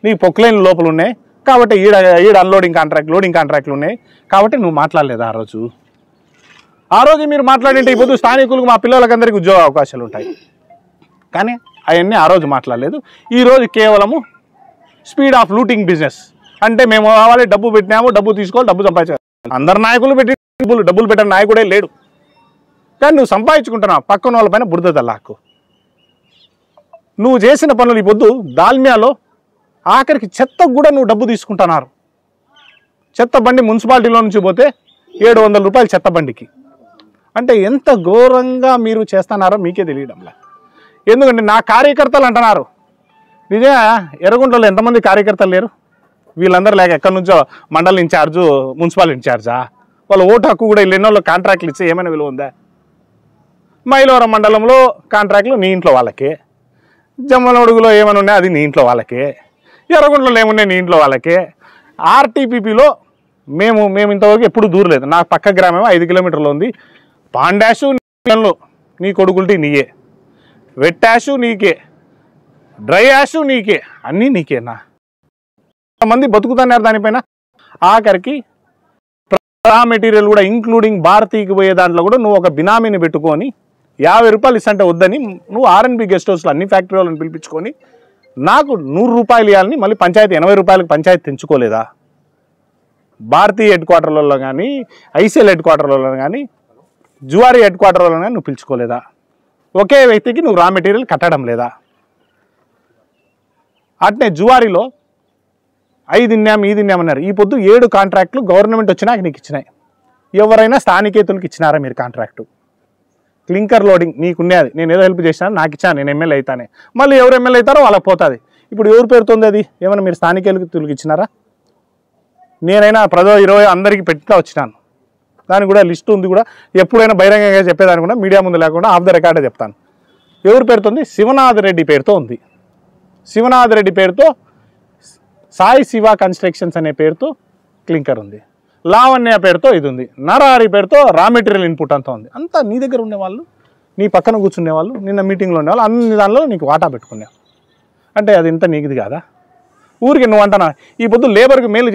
నీకు పొక్లైన్ లోపల ఉన్నాయి కాబట్టి ఈడ అన్లోడింగ్ కాంట్రాక్ట్, లోడింగ్ కాంట్రాక్ట్లు ఉన్నాయి కాబట్టి నువ్వు మాట్లాడలేదు ఆ రోజు. ఆ రోజు మీరు మాట్లాడింటే ఇప్పుడు స్థానికులకు, మా పిల్లలకందరికీ ఉద్యోగ అవకాశాలు ఉంటాయి, కానీ అవన్నీ ఆ రోజు మాట్లాడలేదు. ఈరోజు కేవలము స్పీడ్ ఆఫ్ లూటింగ్ బిజినెస్ అంటే మేము కావాలి, డబ్బు పెట్టినాము, డబ్బు తీసుకోవాలి, డబ్బు సంపాదించాలి. అందరు నాయకులు పెట్టి డబ్బులు పెట్టిన నాయకుడే లేడు, కానీ నువ్వు సంపాదించుకుంటున్నావు పక్కన వాళ్ళపైన బురద తల్లాకు. నువ్వు చేసిన పనులు ఈ పొద్దు దాల్మియాలో ఆఖరికి చెత్తకు కూడా నువ్వు డబ్బు తీసుకుంటున్నారు. చెత్త బండి మున్సిపాలిటీలో నుంచి పోతే 700 రూపాయలు చెత్త బండికి. అంటే ఎంత ఘోరంగా మీరు చేస్తున్నారో మీకే తెలియడంలా. ఎందుకంటే నా కార్యకర్తలు అంటున్నారు, నిజంగా ఎర్రగుంటలో ఎంతమంది కార్యకర్తలు లేరు? వీళ్ళందరూ లేక ఎక్కడి నుంచో మండల ఇన్ఛార్జు, మున్సిపల్ ఇన్ఛార్జా? వాళ్ళ ఓటు హక్కు కూడా ఎన్నోళ్ళు కాంట్రాక్ట్లు ఇస్తే ఏమైనా విలువ ఉందా? మైలవరం మండలంలో కాంట్రాక్ట్లు నీ ఇంట్లో వాళ్ళకే, జమ్మలమడుగులో ఏమైనా ఉన్నాయి అది నీ ఇంట్లో వాళ్ళకే, ఎర్రగుంటలో ఏమున్నాయి నీ ఇంట్లో వాళ్ళకే. ఆర్టీపీపీలో మేము ఇంతవరకు ఎప్పుడు దూరలేదు. నాకు పక్క గ్రామం 5 కిలోమీటర్లు ఉంది. పాండాషు నీ కొడుకులటి నీయే, వెట్ యాషు నీకే, డ్రై యాషు నీకే, అన్నీ నీకేనా? మంది బతుకుతున్నారు దానిపైన. ఆఖరికి రా మెటీరియల్ కూడా ఇంక్లూడింగ్ భారతీకి పోయే దాంట్లో కూడా నువ్వు ఒక బినామీని పెట్టుకొని 50 రూపాయలు ఇస్తంటే వద్దని నువ్వు ఆర్ఎన్బి గెస్ట్ హౌస్లో అన్ని ఫ్యాక్టరీ వాళ్ళని పిలిపించుకొని నాకు 100 రూపాయలు ఇవ్వాలని మళ్ళీ పంచాయతీ 80 రూపాయలకు పంచాయతీ తెంచుకోలేదా? భారతీయ హెడ్ క్వార్టర్లలో కానీ, ఐసీఎల్ హెడ్ క్వార్టర్లలో కానీ, జువారీ హెడ్ క్వార్టర్లలో కానీ నువ్వు పిలుచుకోలేదా? ఒకే వ్యక్తికి నువ్వు రా మెటీరియల్ కట్టడం లేదా? అట్నే జువారీలో 5 ఇన్నాం 5 ఇన్నామన్నారు. ఈ పొద్దు 7 కాంట్రాక్టులు గవర్నమెంట్ వచ్చినాక నీకు ఇచ్చినాయి. ఎవరైనా స్థానికేతులకు ఇచ్చినారా మీరు కాంట్రాక్టు? క్లింకర్ లోడింగ్ నీకున్నది, నేను ఏదో హెల్ప్ చేసినాను, నాకు ఇచ్చాను, నేను ఎమ్మెల్యే అవుతానే. మళ్ళీ ఎవరు ఎమ్మెల్యే అవుతారో వాళ్ళకి పోతుంది. ఇప్పుడు ఎవరి పేరుతుంది అది? ఏమైనా మీరు స్థానికేతులకు ఇచ్చినారా? నేనైనా 10-20 అందరికీ పెట్టుతా వచ్చినాను, దానికి కూడా లిస్ట్ ఉంది కూడా. ఎప్పుడైనా బహిరంగంగా చెప్పేదానికి కూడా మీడియా ముందు లేకుండా ఆఫ్ ద రికార్డే చెప్తాను. ఎవరి పేరుతుంది? శివనాథ్ రెడ్డి పేరుతో ఉంది. శివనాథ్ రెడ్డి పేరుతో సాయి శివ కన్స్ట్రక్షన్స్ అనే పేరుతో క్లింకర్ ఉంది. లావణ్య పేరుతో ఇది ఉంది. నరహరి పేరుతో రా మెటీరియల్ ఇన్పుట్ అంతా ఉంది. అంతా నీ దగ్గర ఉండేవాళ్ళు, నీ పక్కన కూర్చునే వాళ్ళు, నిన్న మీటింగ్లో ఉండేవాళ్ళు, అన్ని దానిలో నీకు వాటా పెట్టుకున్నావు. అంటే అది ఇంత నీకుది కాదా? ఊరికి నువ్వు అంటున్నా ఈ పొద్దు లేబర్కి మేలు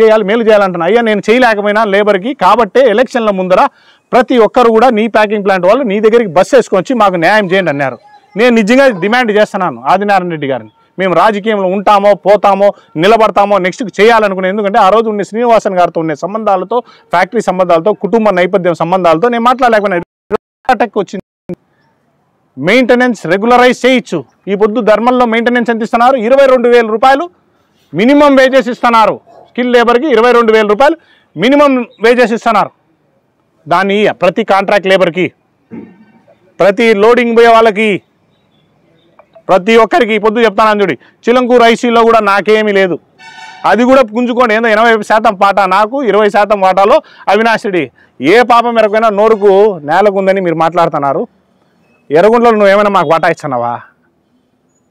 చేయాలంటున్నా. అయ్యా నేను చేయలేకపోయినా లేబర్కి, కాబట్టే ఎలక్షన్ల ముందర ప్రతి ఒక్కరు కూడా నీ ప్యాకింగ్ ప్లాంట్ వాళ్ళు నీ దగ్గరికి బస్సు వేసుకొచ్చి మాకు న్యాయం చేయండి అన్నారు. నేను నిజంగా డిమాండ్ చేస్తున్నాను ఆదినారాయణ రెడ్డి గారిని. మేము రాజకీయంలో ఉంటామో, పోతామో, నిలబడతామో, నెక్స్ట్ చేయాలనుకునే. ఎందుకంటే ఆ రోజు ఉండే శ్రీనివాసన్ గారితో ఉండే సంబంధాలతో, ఫ్యాక్టరీ సంబంధాలతో, కుటుంబ నేపథ్యం సంబంధాలతో నేను మాట్లాడలేకపోయినా వచ్చింది. మెయింటెనెన్స్ రెగ్యులరైజ్ చేయొచ్చు. ఈ పొద్దు ధర్మంలో మెయింటెనెన్స్ ఎంత ఇస్తున్నారు? 22,000 రూపాయలు మినిమం వేజెస్ ఇస్తున్నారు. స్కిల్ లేబర్కి 22,000 రూపాయలు మినిమం వేజెస్ ఇస్తున్నారు. దాన్ని ప్రతి కాంట్రాక్ట్ లేబర్కి, ప్రతి లోడింగ్ పోయే వాళ్ళకి, ప్రతి ఒక్కరికి ఈ పొద్దు చెప్తాను చూడి. చిలంకూరు ఐసీలో కూడా నాకేమీ లేదు, అది కూడా పుంజుకోండి. ఏందో 80% పాట నాకు, 20% వాటాలో అవినాష్ రెడ్డి. ఏ పాపం మెరకైనా నోరుకు నేలకు ఉందని మీరు మాట్లాడుతున్నారు. ఎర్రగుంటలో నువ్వేమైనా మాకు వాటా ఇచ్చినావా?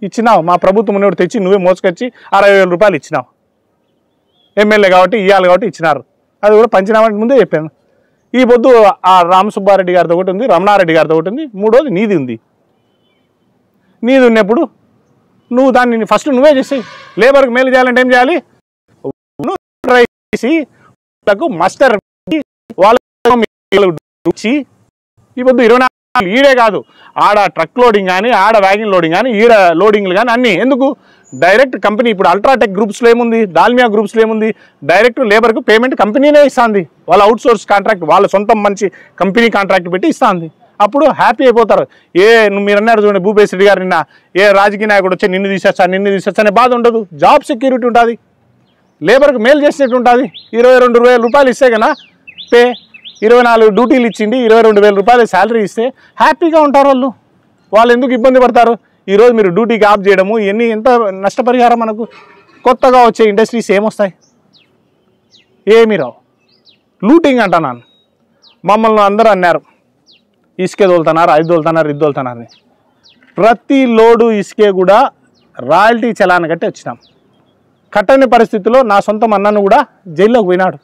ఇచ్చినావు. మా ప్రభుత్వం ఉన్నోడు తెచ్చి నువ్వే మోసుకొచ్చి 60,000 రూపాయలు ఇచ్చినావు. ఎమ్మెల్యే కాబట్టి ఇవ్వాలి కాబట్టి ఇచ్చినారు. అది కూడా పంచనామానికి ముందే చెప్పాను. ఈ పొద్దు ఆ రామసుబ్బారెడ్డి గారితో ఒకటి ఉంది, రమణారెడ్డి గారితో ఒకటి ఉంది, మూడోది నీది ఉంది. నీది ఉన్నప్పుడు నువ్వు దాన్ని ఫస్ట్ నువ్వే చేసి లేబర్కి మేలు చేయాలంటే ఏం చేయాలి? ట్రై చేసి వాళ్ళకు మస్టర్ వాళ్ళకి ఈ పొద్దు 24 ఈడే కాదు, ఆడ ట్రక్ లోడింగ్ కానీ, ఆడ వ్యాగన్ లోడింగ్ కానీ, ఈడ లోడింగ్లు కానీ అన్నీ ఎందుకు? డైరెక్ట్ కంపెనీ ఇప్పుడు అల్ట్రాటెక్ గ్రూప్స్లో ఏముంది, దాల్మియా గ్రూప్స్లో ఏముంది, డైరెక్ట్ లేబర్కు పేమెంట్ కంపెనీనే ఇస్తుంది. వాళ్ళ అవుట్సోర్స్ కాంట్రాక్ట్, వాళ్ళ సొంతం మంచి కంపెనీ కాంట్రాక్ట్ పెట్టి ఇస్తుంది. అప్పుడు హ్యాపీ అయిపోతారు. మీరు అన్నారు చూడండి భూపేశ్ రెడ్డి గారు నిన్న, రాజకీయ నాయకుడు వచ్చి నిన్ను తీసేస్తా అనే బాధ ఉండదు. జాబ్ సెక్యూరిటీ ఉంటుంది, లేబర్కి మేలు చేసినట్టు ఉంటుంది. 22,000 రూపాయలు ఇస్తే కన్నా పే, 24 డ్యూటీలు ఇచ్చింది, 22,000 రూపాయలు శాలరీ ఇస్తే హ్యాపీగా ఉంటారు వాళ్ళు. వాళ్ళు ఎందుకు ఇబ్బంది పడతారు? ఈరోజు మీరు డ్యూటీకి ఆఫ్ చేయడము ఇవన్నీ ఎంత నష్టపరిహారం మనకు? కొత్తగా వచ్చే ఇండస్ట్రీస్ ఏమొస్తాయి? ఏమీ రావు. లూటింగ్ అంటున్నాను. మమ్మల్ని అందరూ అన్నారు ఇసుకే తోలుతున్నారు, అది తోలుతున్నారు, ఇది తోలుతున్నారని. ప్రతి లోడు ఇసుకే కూడా రాయల్టీ చలాన్ కట్టి వచ్చినాం. కట్టని పరిస్థితిలో నా సొంతం అన్నను కూడా జైల్లోకి పోయినాడు.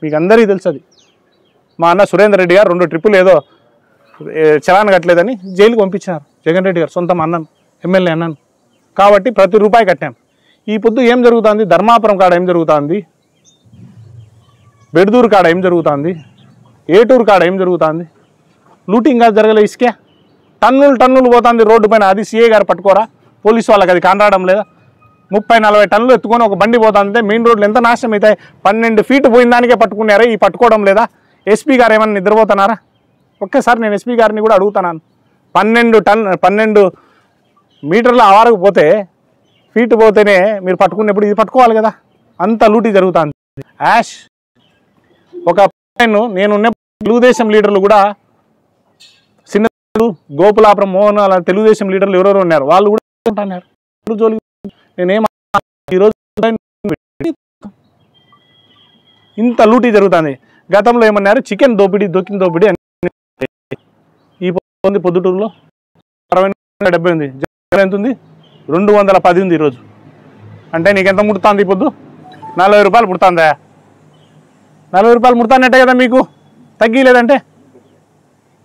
మీకు అందరికీ తెలుసు అది. మా అన్న సురేందర్ రెడ్డి గారు 2 ట్రిప్పులు ఏదో చలాన్ కట్టలేదని జైలుకి పంపించినారు. జగన్ రెడ్డి గారు సొంతం అన్నను, ఎమ్మెల్యే అన్నను. కాబట్టి ప్రతి రూపాయి కట్టాం. ఈ పొద్దు ఏం జరుగుతుంది? ధర్మాపురం కాడ ఏం జరుగుతుంది, బెడ్దూరు కాడ ఏం జరుగుతుంది, ఏటూరు కాడ ఏం జరుగుతుంది? లూటింగ్ కాదు జరగలే. ఇసుకే టన్నులు పోతుంది రోడ్డు పైన. అది సీఏ గారు పట్టుకోరా? పోలీసు వాళ్ళకి అది కానరావడం లేదా? 30-40 టన్నులు ఎత్తుకొని ఒక బండి పోతుందంటే మెయిన్ రోడ్లు ఎంత నాశనం అవుతాయి? 12 ఫీట్ పోయిన దానికే పట్టుకున్నారా? ఈ పట్టుకోవడం లేదా? ఎస్పీ గారు ఏమన్నా నిద్రపోతున్నారా? ఒక్కసారి నేను ఎస్పీ గారిని కూడా అడుగుతున్నాను. 12 మీటర్ల ఆవారకు పోతే ఫీట్ పోతేనే మీరు పట్టుకున్నప్పుడు ఇది పట్టుకోవాలి కదా. అంత లూటీ జరుగుతుంది. యాష్ ఒక నేనున్న తెలుగుదేశం లీడర్లు కూడా చిన్న గోపులాపురం మోహన్ అలా తెలుగుదేశం లీడర్లు ఎవరెవరు ఉన్నారు వాళ్ళు కూడా ఉంటున్నారు. జోలి నేనేం ఈరోజు ఇంత లూటీ జరుగుతుంది. గతంలో ఏమన్నారు? చికెన్ దోపిడీ అని. ఈ పొద్దుటూరులో 60-70 ఉంది. ఎంత ఉంది? 210 ఉంది ఈరోజు. అంటే నీకెంత ముడుతుంది? ఈ పొద్దు 40 రూపాయలు ముడుతుందా? 40 రూపాయలు ముడుతానంటే కదా మీకు, తగ్గిలేదంటే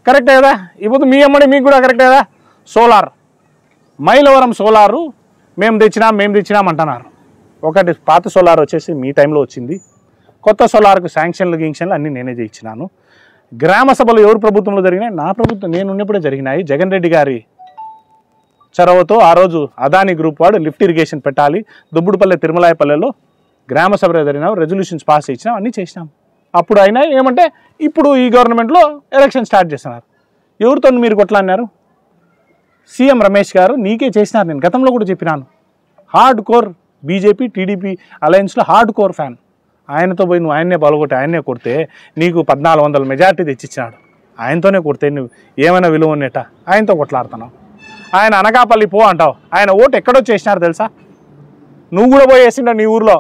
కరెక్టే కదా. ఈ పొద్దు మీ అమ్మడి మీకు కూడా కరెక్టే కదా. సోలార్ మైలవరం సోలారు మేము తెచ్చినాం అంటున్నారు. ఒకటి పాత సోలార్ వచ్చేసి మీ టైంలో వచ్చింది. కొత్త సోలార్కు శాంక్షన్లు అన్నీ నేనే చేయించినాను. గ్రామ సభలు ఎవరు ప్రభుత్వంలో జరిగినాయి? నా ప్రభుత్వం నేను ఉన్నప్పుడే జరిగినాయి. జగన్ రెడ్డి గారి చొరవతో ఆ రోజు అదానీ గ్రూప్ వాడు లిఫ్ట్ ఇరిగేషన్ పెట్టాలి, దుబ్బుడుపల్లె తిరుమలాయపల్లెలో గ్రామ సభలో జరిగినాం, రెజల్యూషన్స్ పాస్ చేసినాం, అన్నీ చేసినాం. అప్పుడు అయినా ఏమంటే ఇప్పుడు ఈ గవర్నమెంట్లో ఎలక్షన్ స్టార్ట్ చేస్తున్నారు. ఎవరితో మీరు కొట్లాడినారు? సీఎం రమేష్ గారు నీకే చేసినారు. నేను గతంలో కూడా చెప్పినాను. హార్డ్ కోర్ బీజేపీ టీడీపీ అలయన్స్లో హార్డ్ కోర్ ఫ్యాన్. ఆయనతో పోయి నువ్వు ఆయన్నే బలగొట్టి ఆయన్నే కొడితే నీకు 1400 మెజార్టీ తెచ్చిచ్చినాడు. ఆయనతోనే కొడితే నువ్వు ఏమైనా విలువ ఉన్నట్ట? ఆయనతో కొట్లాడుతున్నావు. ఆయన అనకాపల్లి పో అంటావు. ఆయన ఓటు ఎక్కడో చేసినారు తెలుసా? నువ్వు కూడా పోయి వేసింటావు నీ ఊర్లో.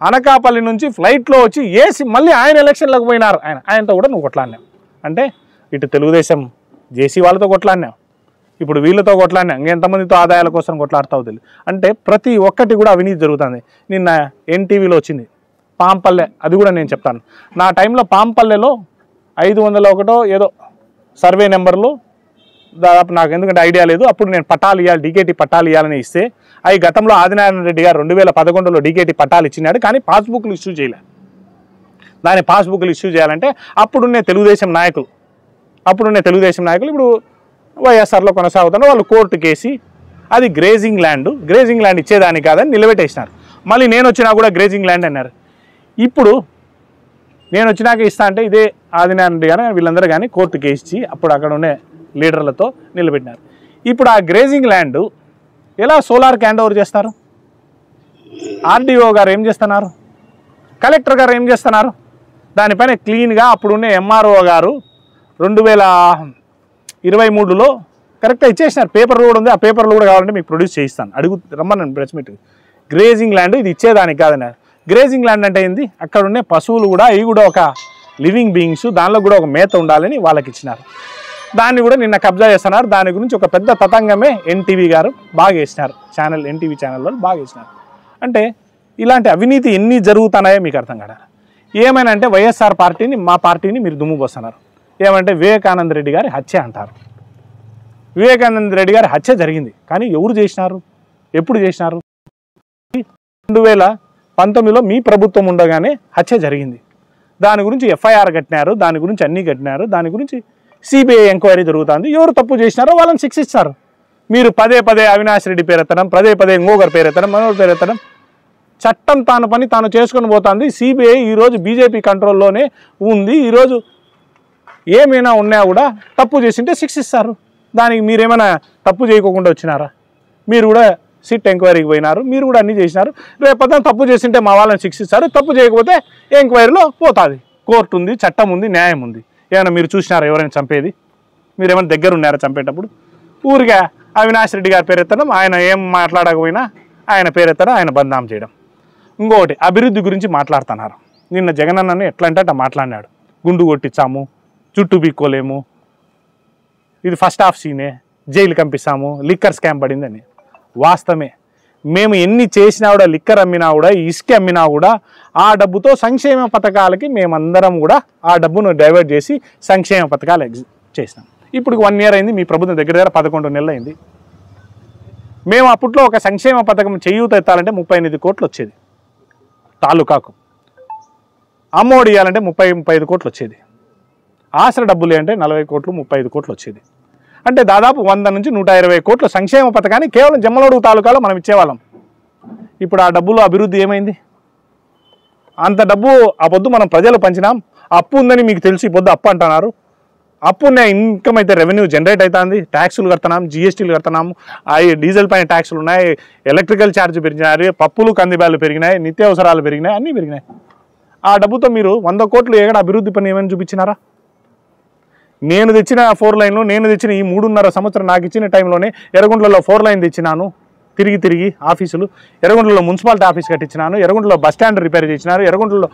అనకాపల్లి నుంచి ఫ్లైట్లో వచ్చి వేసి మళ్ళీ ఆయన ఎలక్షన్లకు పోయినారు. ఆయనతో కూడా నువ్వు కొట్లాడినావు. అంటే ఇటు తెలుగుదేశం జేసీ వాళ్ళతో కొట్లాడినావు, ఇప్పుడు వీళ్ళతో కొట్లాడినా, ఇంకెంతమందితో ఆదాయాల కోసం కొట్లాడుతావు తెలియదు. అంటే ప్రతి ఒక్కటి కూడా అవినీతి జరుగుతుంది. నిన్న ఎన్టీవీలో వచ్చింది పాంపల్లె, అది కూడా నేను చెప్తాను. నా టైంలో పాంపల్లెలో 501 ఏదో సర్వే నెంబర్లు దాదాపు నాకు ఎందుకంటే ఐడియా లేదు. అప్పుడు నేను పట్టాలు ఇవ్వాలి, డీకేటీ పట్టాలు ఇవ్వాలని ఇస్తే అవి గతంలో ఆదినారాయణ రెడ్డి గారు 2011లో డీకేటీ పట్టాలు ఇచ్చినాడు, కానీ పాస్బుక్లు ఇష్యూ చేయలే. దాని పాస్బుక్లు ఇష్యూ చేయాలంటే అప్పుడున్నే తెలుగుదేశం నాయకులు ఇప్పుడు వైఎస్ఆర్లో కొనసాగుతున్నారు. వాళ్ళు కోర్టు కేసి అది గ్రేజింగ్ ల్యాండ్ ఇచ్చేదానికి కాదని నిలబెట్టేసినారు. మళ్ళీ నేను వచ్చినా కూడా గ్రేజింగ్ ల్యాండ్ అన్నారు. ఇప్పుడు నేను వచ్చినాక ఇస్తా అంటే ఇదే ఆదినారాయణ రెడ్డి కానీ వీళ్ళందరూ కానీ కోర్టు కేసు ఇచ్చి అప్పుడు అక్కడ ఉండే లీడర్లతో నిలబెట్టినారు. ఇప్పుడు ఆ గ్రేజింగ్ ల్యాండ్ ఎలా సోలార్కి హ్యాండ్ ఓవర్ చేస్తారు? ఆర్డీఓ గారు ఏం చేస్తున్నారు? కలెక్టర్ గారు ఏం చేస్తున్నారు? దానిపైన క్లీన్గా అప్పుడున్నే ఎంఆర్ఓ గారు 2023లో కరెక్ట్గా ఇచ్చేసినారు. పేపర్లు కూడా ఉంది. ఆ పేపర్లు కూడా కావాలంటే మీకు ప్రొడ్యూస్ చేయిస్తాను. రమ్మన్నాను ప్రెస్ మీట్. గ్రేజింగ్ ల్యాండ్ ఇది ఇచ్చేదానికి కాదన్నారు. గ్రేజింగ్ ల్యాండ్ అంటే ఏంది? అక్కడ ఉండే పశువులు కూడా ఇవి కూడా ఒక లివింగ్ బీయింగ్స్, దానిలో కూడా ఒక మేత ఉండాలని వాళ్ళకి ఇచ్చినారు. దాన్ని కూడా నిన్న కబ్జా చేస్తున్నారు. దాని గురించి ఒక పెద్ద తతంగమే ఎన్టీవీ గారు బాగా వేసినారు. ఎన్టీవీ ఛానల్లో బాగా వేసినారు. అంటే ఇలాంటి అవినీతి ఎన్ని జరుగుతున్నాయో మీకు అర్థం కాదు. ఏమైనా అంటే వైఎస్ఆర్ పార్టీని మా పార్టీని మీరు దుమ్ము పోస్తున్నారు. ఏమంటే వివేకానంద రెడ్డి గారి హత్య అంటారు. వివేకానంద రెడ్డి గారి హత్య జరిగింది, కానీ ఎవరు చేసినారు, ఎప్పుడు చేసినారు? 2019లో మీ ప్రభుత్వం ఉండగానే హత్య జరిగింది. దాని గురించి ఎఫ్ఐఆర్ కట్టినారు, దాని గురించి అన్నీ కట్టినారు, దాని గురించి సిబిఐ ఎంక్వైరీ జరుగుతుంది. ఎవరు తప్పు చేసినారో వాళ్ళని శిక్షిస్తారు. మీరు పదే పదే అవినాష్ రెడ్డి పేరెత్తడం, పదే పదే ఇంకొకరు పేరెత్తడం, మనోడు పేరెత్తడం. చట్టం తాను పని తాను చేసుకొని పోతుంది. సిబిఐ ఈరోజు బీజేపీ కంట్రోల్లోనే ఉంది. ఈరోజు ఏమైనా ఉన్నా కూడా తప్పు చేసింటే శిక్షిస్తారు. దానికి మీరేమైనా తప్పు చేయకోకుండా వచ్చినారా? మీరు కూడా సిట్ ఎంక్వైరీకి పోయినారు, మీరు కూడా అన్నీ చేసినారు. రేపొద్దున తప్పు చేసింటే మా వాళ్ళని శిక్షిస్తారు, తప్పు చేయకపోతే ఎంక్వైరీలో పోతుంది. కోర్టు ఉంది, చట్టం ఉంది, న్యాయం ఉంది. ఏమైనా మీరు చూసినారా ఎవరైనా చంపేది? మీరు ఏమైనా దగ్గర ఉన్నారా చంపేటప్పుడు? ఊరిగా అవినాష్ రెడ్డి గారి పేరెత్తడం, ఆయన ఏం మాట్లాడకపోయినా ఆయన పేరెత్తడం, ఆయన బదనాం చేయడం. ఇంకొకటి అభివృద్ధి గురించి మాట్లాడుతున్నారు. నిన్న జగనన్నను ఎట్లా అంటే అట్లా మాట్లాడినాడు. గుండు కొట్టించాము, చుట్టూ పీక్కోలేము, ఇది ఫస్ట్ హాఫ్ సీనే, జైలు కంపిస్తాము, లిక్కర్ స్కామ్ పడిందని. వాస్తవమే. మేము ఎన్ని చేసినా కూడా, లిక్కర్ అమ్మినా కూడా, ఇసుక అమ్మినా కూడా ఆ డబ్బుతో సంక్షేమ పథకాలకి మేమందరం కూడా ఆ డబ్బును డైవర్ట్ చేసి సంక్షేమ పథకాలు చేసినాం. ఇప్పుడు 1 year అయింది, మీ ప్రభుత్వం దగ్గర 11 నెలలు అయింది. మేము అప్పట్లో ఒక సంక్షేమ పథకం చేయూత ఎత్తాలంటే 38 కోట్లు వచ్చేది తాలూకాకు. అమ్మఒడి ఇవ్వాలంటే 35 కోట్లు వచ్చేది. ఆసరా డబ్బులు అంటే 40 కోట్లు, 35 కోట్లు వచ్చేది. అంటే దాదాపు 100 నుంచి 120 కోట్ల సంక్షేమ పథకాన్ని కేవలం జమ్మలమడుగు తాలూకాలో మనం ఇచ్చేవాళ్ళం. ఇప్పుడు ఆ డబ్బులు అభివృద్ధి ఏమైంది? అంత డబ్బు ఆ పొద్దు మనం ప్రజలు పంచినాం. అప్పు ఉందని మీకు తెలిసి పొద్దు అప్పు అంటున్నారు. అప్పు ఉన్న ఇన్కమ్ అయితే రెవెన్యూ జనరేట్ అవుతుంది, ట్యాక్సులు కడుతున్నాం, జిఎస్టీలు కడుతున్నాము, డీజిల్ పైన ట్యాక్సులు ఉన్నాయి, ఎలక్ట్రికల్ ఛార్జ్ పెరిగినాయి, పప్పులు కందిబ్యాలు పెరిగినాయి, నిత్యావసరాలు పెరిగినాయి, అన్నీ పెరిగినాయి. ఆ డబ్బుతో మీరు 100 కోట్లు ఎక్కడ అభివృద్ధి పని ఏమైనా చూపించినారా? నేను తెచ్చిన 4 లైన్లు, నేను తెచ్చిన ఈ 3.5 సంవత్సరం నాకు ఇచ్చిన టైంలోనే ఎర్రగుంట్లలో 4 లైన్ తెచ్చినాను. తిరిగి ఆఫీసులు, ఎర్రగుంట్లలో మున్సిపాలిటీ ఆఫీస్ కట్టించినాను, ఎర్రగుంట్లలో బస్ స్టాండ్ రిపేర్ చేసినారు, ఎర్రగుంట్లలో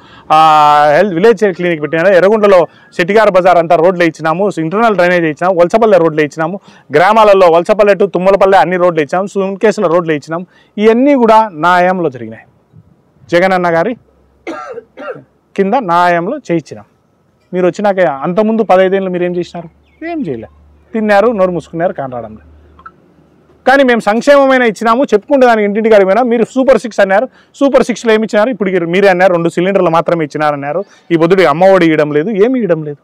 విలేజ్ క్లినిక్ పెట్టినారు, ఎర్రగుంట్లలో శెట్టిగార బజార్ అంతా రోడ్లు ఇచ్చినాము, ఇంటర్నల్ డ్రైనేజ్ ఇచ్చినాము, వలసపల్లె రోడ్లు ఇచ్చినాము, గ్రామాలలో వలసపల్లె టు తుమ్మలపల్లె అన్ని రోడ్లు ఇచ్చినాము, సున్కేసుల రోడ్లు ఇచ్చినాము. ఇవన్నీ కూడా నా హయాంలో జరిగినాయి. జగనన్న గారి కింద నా హయాంలో చేయించినాం. మీరు వచ్చినాక అంతకుముందు 15 ఏళ్ళు మీరు ఏం చేసినారు? ఏం చేయలే. తిన్నారు, నోరు మూసుకున్నారు, కానరాడంలో. కానీ మేము సంక్షేమమైన ఇచ్చినాము, చెప్పుకుంటే దానికి ఇంటింటి గారి పోయినా. మీరు సూపర్ 6 అన్నారు. సూపర్ 6లో ఏమి ఇచ్చినారు? ఇప్పుడు మీరే అన్నారు 2 సిలిండర్లు మాత్రమే ఇచ్చినారన్నారు. ఈ బొద్దుడి అమ్మఒడి ఇవ్వడం లేదు, ఏమి ఇవ్వడం లేదు.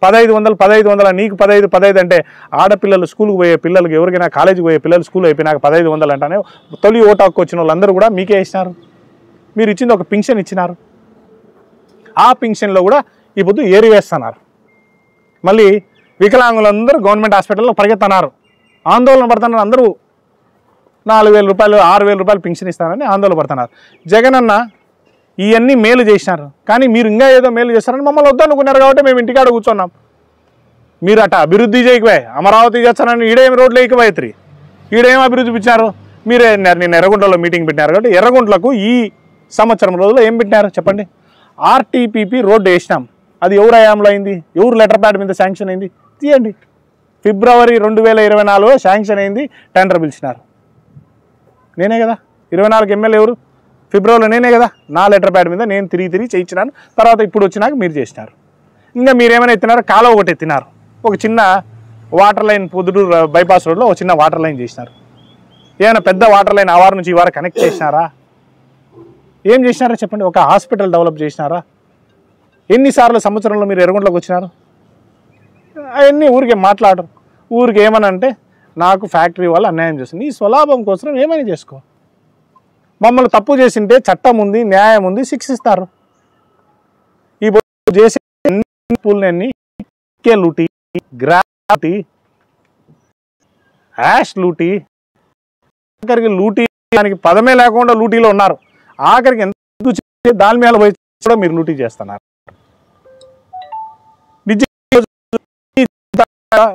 1500 నీకు 15 అంటే ఆడపిల్లలు స్కూల్కి పోయే పిల్లలకి, ఎవరికైనా కాలేజీకి పోయే పిల్లలు స్కూల్ అయిపోయినాక 1500 అంటానే తొలి ఓటాకు వచ్చిన వాళ్ళందరూ కూడా మీకే ఇచ్చినారు. మీరు ఇచ్చింది ఒక పింఛన్ ఇచ్చినారు. ఆ పింఛన్లో కూడా ఈ పొద్దు ఏరి వేస్తున్నారు. మళ్ళీ వికలాంగులందరూ గవర్నమెంట్ హాస్పిటల్లో పరిగెత్తన్నారు, ఆందోళన పడుతున్నారు. అందరూ 4000 రూపాయలు 6000 రూపాయలు పింఛన్ ఇస్తారని ఆందోళన పడుతున్నారు. జగనన్న ఇవన్నీ మేలు చేసినారు, కానీ మీరు ఇంకా ఏదో మేలు చేస్తారని మమ్మల్ని వద్దనుకున్నారు. కాబట్టి మేము ఇంటికాడ కూర్చున్నాం. మీరు అట అభివృద్ధి చేయకపోయి అమరావతి చేస్తారని ఈడేమి రోడ్లు వేయకపోయి ఈడేం అభివృద్ధి పెట్టినారు? మీరే నేను ఎర్రగుంటలో మీటింగ్ పెట్టినారు. కాబట్టి ఎర్రగుంట్లకు ఈ సంవత్సరం రోజుల్లో ఏం పెట్టినారు చెప్పండి? ఆర్టీపీపీ రోడ్డు వేసినాం. అది ఎవరు హయాంలో అయింది? ఎవరు లెటర్ ప్యాడ్ మీద శాంక్షన్ అయింది? తీయండి. ఫిబ్రవరి 2024లో శాంక్షన్ అయింది, టెండర్ పిలిచినారు. నేనే కదా 24 ఎమ్మెల్యే. ఎవరు? ఫిబ్రవరిలో నేనే కదా. నా లెటర్ ప్యాడ్ మీద నేను తిరిగి చేయించినాను. తర్వాత ఇప్పుడు వచ్చినాక మీరు చేసినారు. ఇంకా మీరేమైనా ఎత్తినారు? కాలువ ఒకటి ఎత్తినారు. ఒక చిన్న వాటర్ లైన్, పొద్దుటూరు బైపాస్ రోడ్లో ఒక చిన్న వాటర్ లైన్ చేసినారు. ఏమైనా పెద్ద వాటర్ లైన్ ఆ వారం నుంచి ఈ వారం కనెక్ట్ చేసినారా? ఏం చేసినారా చెప్పండి? ఒక హాస్పిటల్ డెవలప్ చేసినారా? ఎన్నిసార్లు సంవత్సరంలో మీరు ఎర్రగుంట్లోకి వచ్చినారు? అవన్నీ ఊరికే మాట్లాడరు. ఊరికి ఏమని అంటే నాకు ఫ్యాక్టరీ వాళ్ళు అన్యాయం చేస్తుంది, నీ స్వలాభం కోసం ఏమైనా చేసుకో. మమ్మల్ని తప్పు చేసింటే చట్టం ఉంది, న్యాయం ఉంది, శిక్షిస్తారు. ఈ చేసే పూలన్నీ లూటీ, గ్రాటి, యాష్ లూటీ, ఆఖరికి లూటీ దానికి పదమే లేకుండా లూటీలో ఉన్నారు. ఆఖరికి ఎంత దాల్మియాల పోయి కూడా మీరు లూటీ చేస్తున్నారు.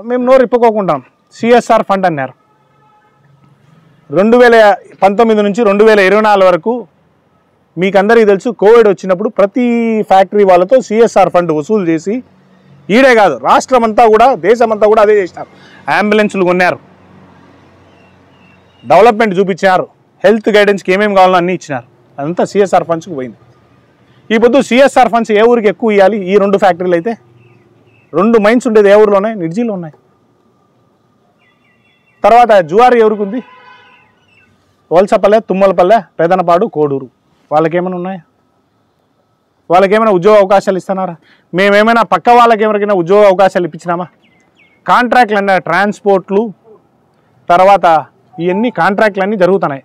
మేము నోరు ఇప్పుకోకుంటాం. సిఎస్ఆర్ ఫండ్ అన్నారు. 2019 నుంచి 2024 వరకు మీకు అందరికీ తెలుసు, కోవిడ్ వచ్చినప్పుడు ప్రతి ఫ్యాక్టరీ వాళ్ళతో సిఎస్ఆర్ ఫండ్ వసూలు చేసి, ఈడే కాదు రాష్ట్రం అంతా కూడా, దేశమంతా కూడా అదే చేసినారు. అంబులెన్సులు కొన్నారు, డెవలప్మెంట్ చూపించినారు, హెల్త్ గైడెన్స్కి ఏమేమి కావాలో అన్నీ ఇచ్చినారు. అదంతా సిఎస్ఆర్ ఫండ్స్కి పోయింది. ఈ పొద్దు సిఎస్ఆర్ ఫండ్స్ ఏ ఊరికి ఎక్కువ ఇవ్వాలి? ఈ 2 ఫ్యాక్టరీలు అయితే 2 మైన్స్ ఉండేది ఏ ఊరిలో ఉన్నాయి? నిర్జీలో ఉన్నాయి. తర్వాత జువారి ఎవరికి ఉంది? వలసపల్లె, తుమ్మలపల్లె, పెదనపాడు, కోడూరు. వాళ్ళకేమైనా ఉన్నాయా? వాళ్ళకేమైనా ఉద్యోగ అవకాశాలు ఇస్తున్నారా? మేమేమైనా పక్క వాళ్ళకి ఎవరికైనా ఉద్యోగ అవకాశాలు ఇప్పించినామా? కాంట్రాక్ట్లు అన్న ట్రాన్స్పోర్ట్లు తర్వాత ఇవన్నీ కాంట్రాక్ట్లు జరుగుతున్నాయి.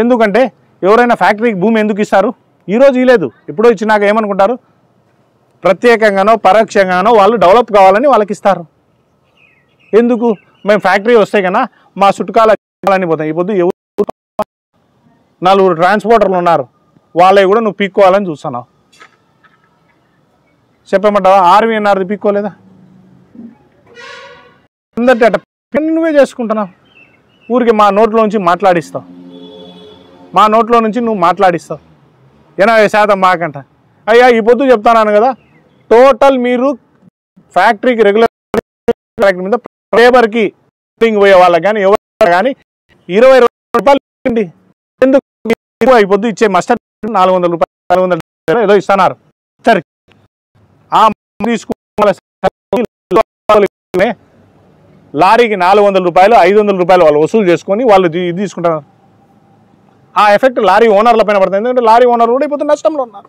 ఎందుకంటే ఎవరైనా ఫ్యాక్టరీకి భూమి ఎందుకు ఇస్తారు? ఈరోజు ఇవ్వలేదు, ఎప్పుడో ఇచ్చినాక ఏమనుకుంటారు? ప్రత్యేకంగానో పరోక్షంగానో వాళ్ళు డెవలప్ కావాలని వాళ్ళకి ఇస్తారు. ఎందుకు? మేము ఫ్యాక్టరీ వస్తే కన్నా మా చుట్టుకాలని పోతాం. ఈ పొద్దు ఎవరు 4 ట్రాన్స్పోర్టర్లు ఉన్నారు, వాళ్ళే కూడా నువ్వు పీక్కోవాలని చూస్తున్నావు. చెప్పమంటావా? ఆర్వీఎన్ఆర్ది పీక్కోలేదా? అందరి అట్ట నువ్వే చేసుకుంటున్నావు. ఊరికి మా నోట్లో నుంచి మాట్లాడిస్తావు, మా నోట్లో నుంచి నువ్వు మాట్లాడిస్తావు. 80% మాకంట. అయ్యా ఈ పొద్దు చెప్తాను కదా, టోటల్ మీరు ఫ్యాక్టరీకి రెగ్యులర్ మీద లేబర్కి పోయే వాళ్ళకి కానీ ఎవరు కానీ 20 రూపాయలు ఎందుకు ఈ పొద్దు ఇచ్చే మస్టర్ 400 రూపాయలు 400 ఏదో ఇస్తున్నారు. సరే ఆ తీసుకునే లారీకి 400 రూపాయలు 500 రూపాయలు వాళ్ళు వసూలు చేసుకొని వాళ్ళు ఇది తీసుకుంటారు. ఆ ఎఫెక్ట్ లారీ ఓనర్ల పైన పడుతుంది. ఎందుకంటే లారీ ఓనర్ కూడా ఇప్పుడు నష్టంలో ఉన్నారు.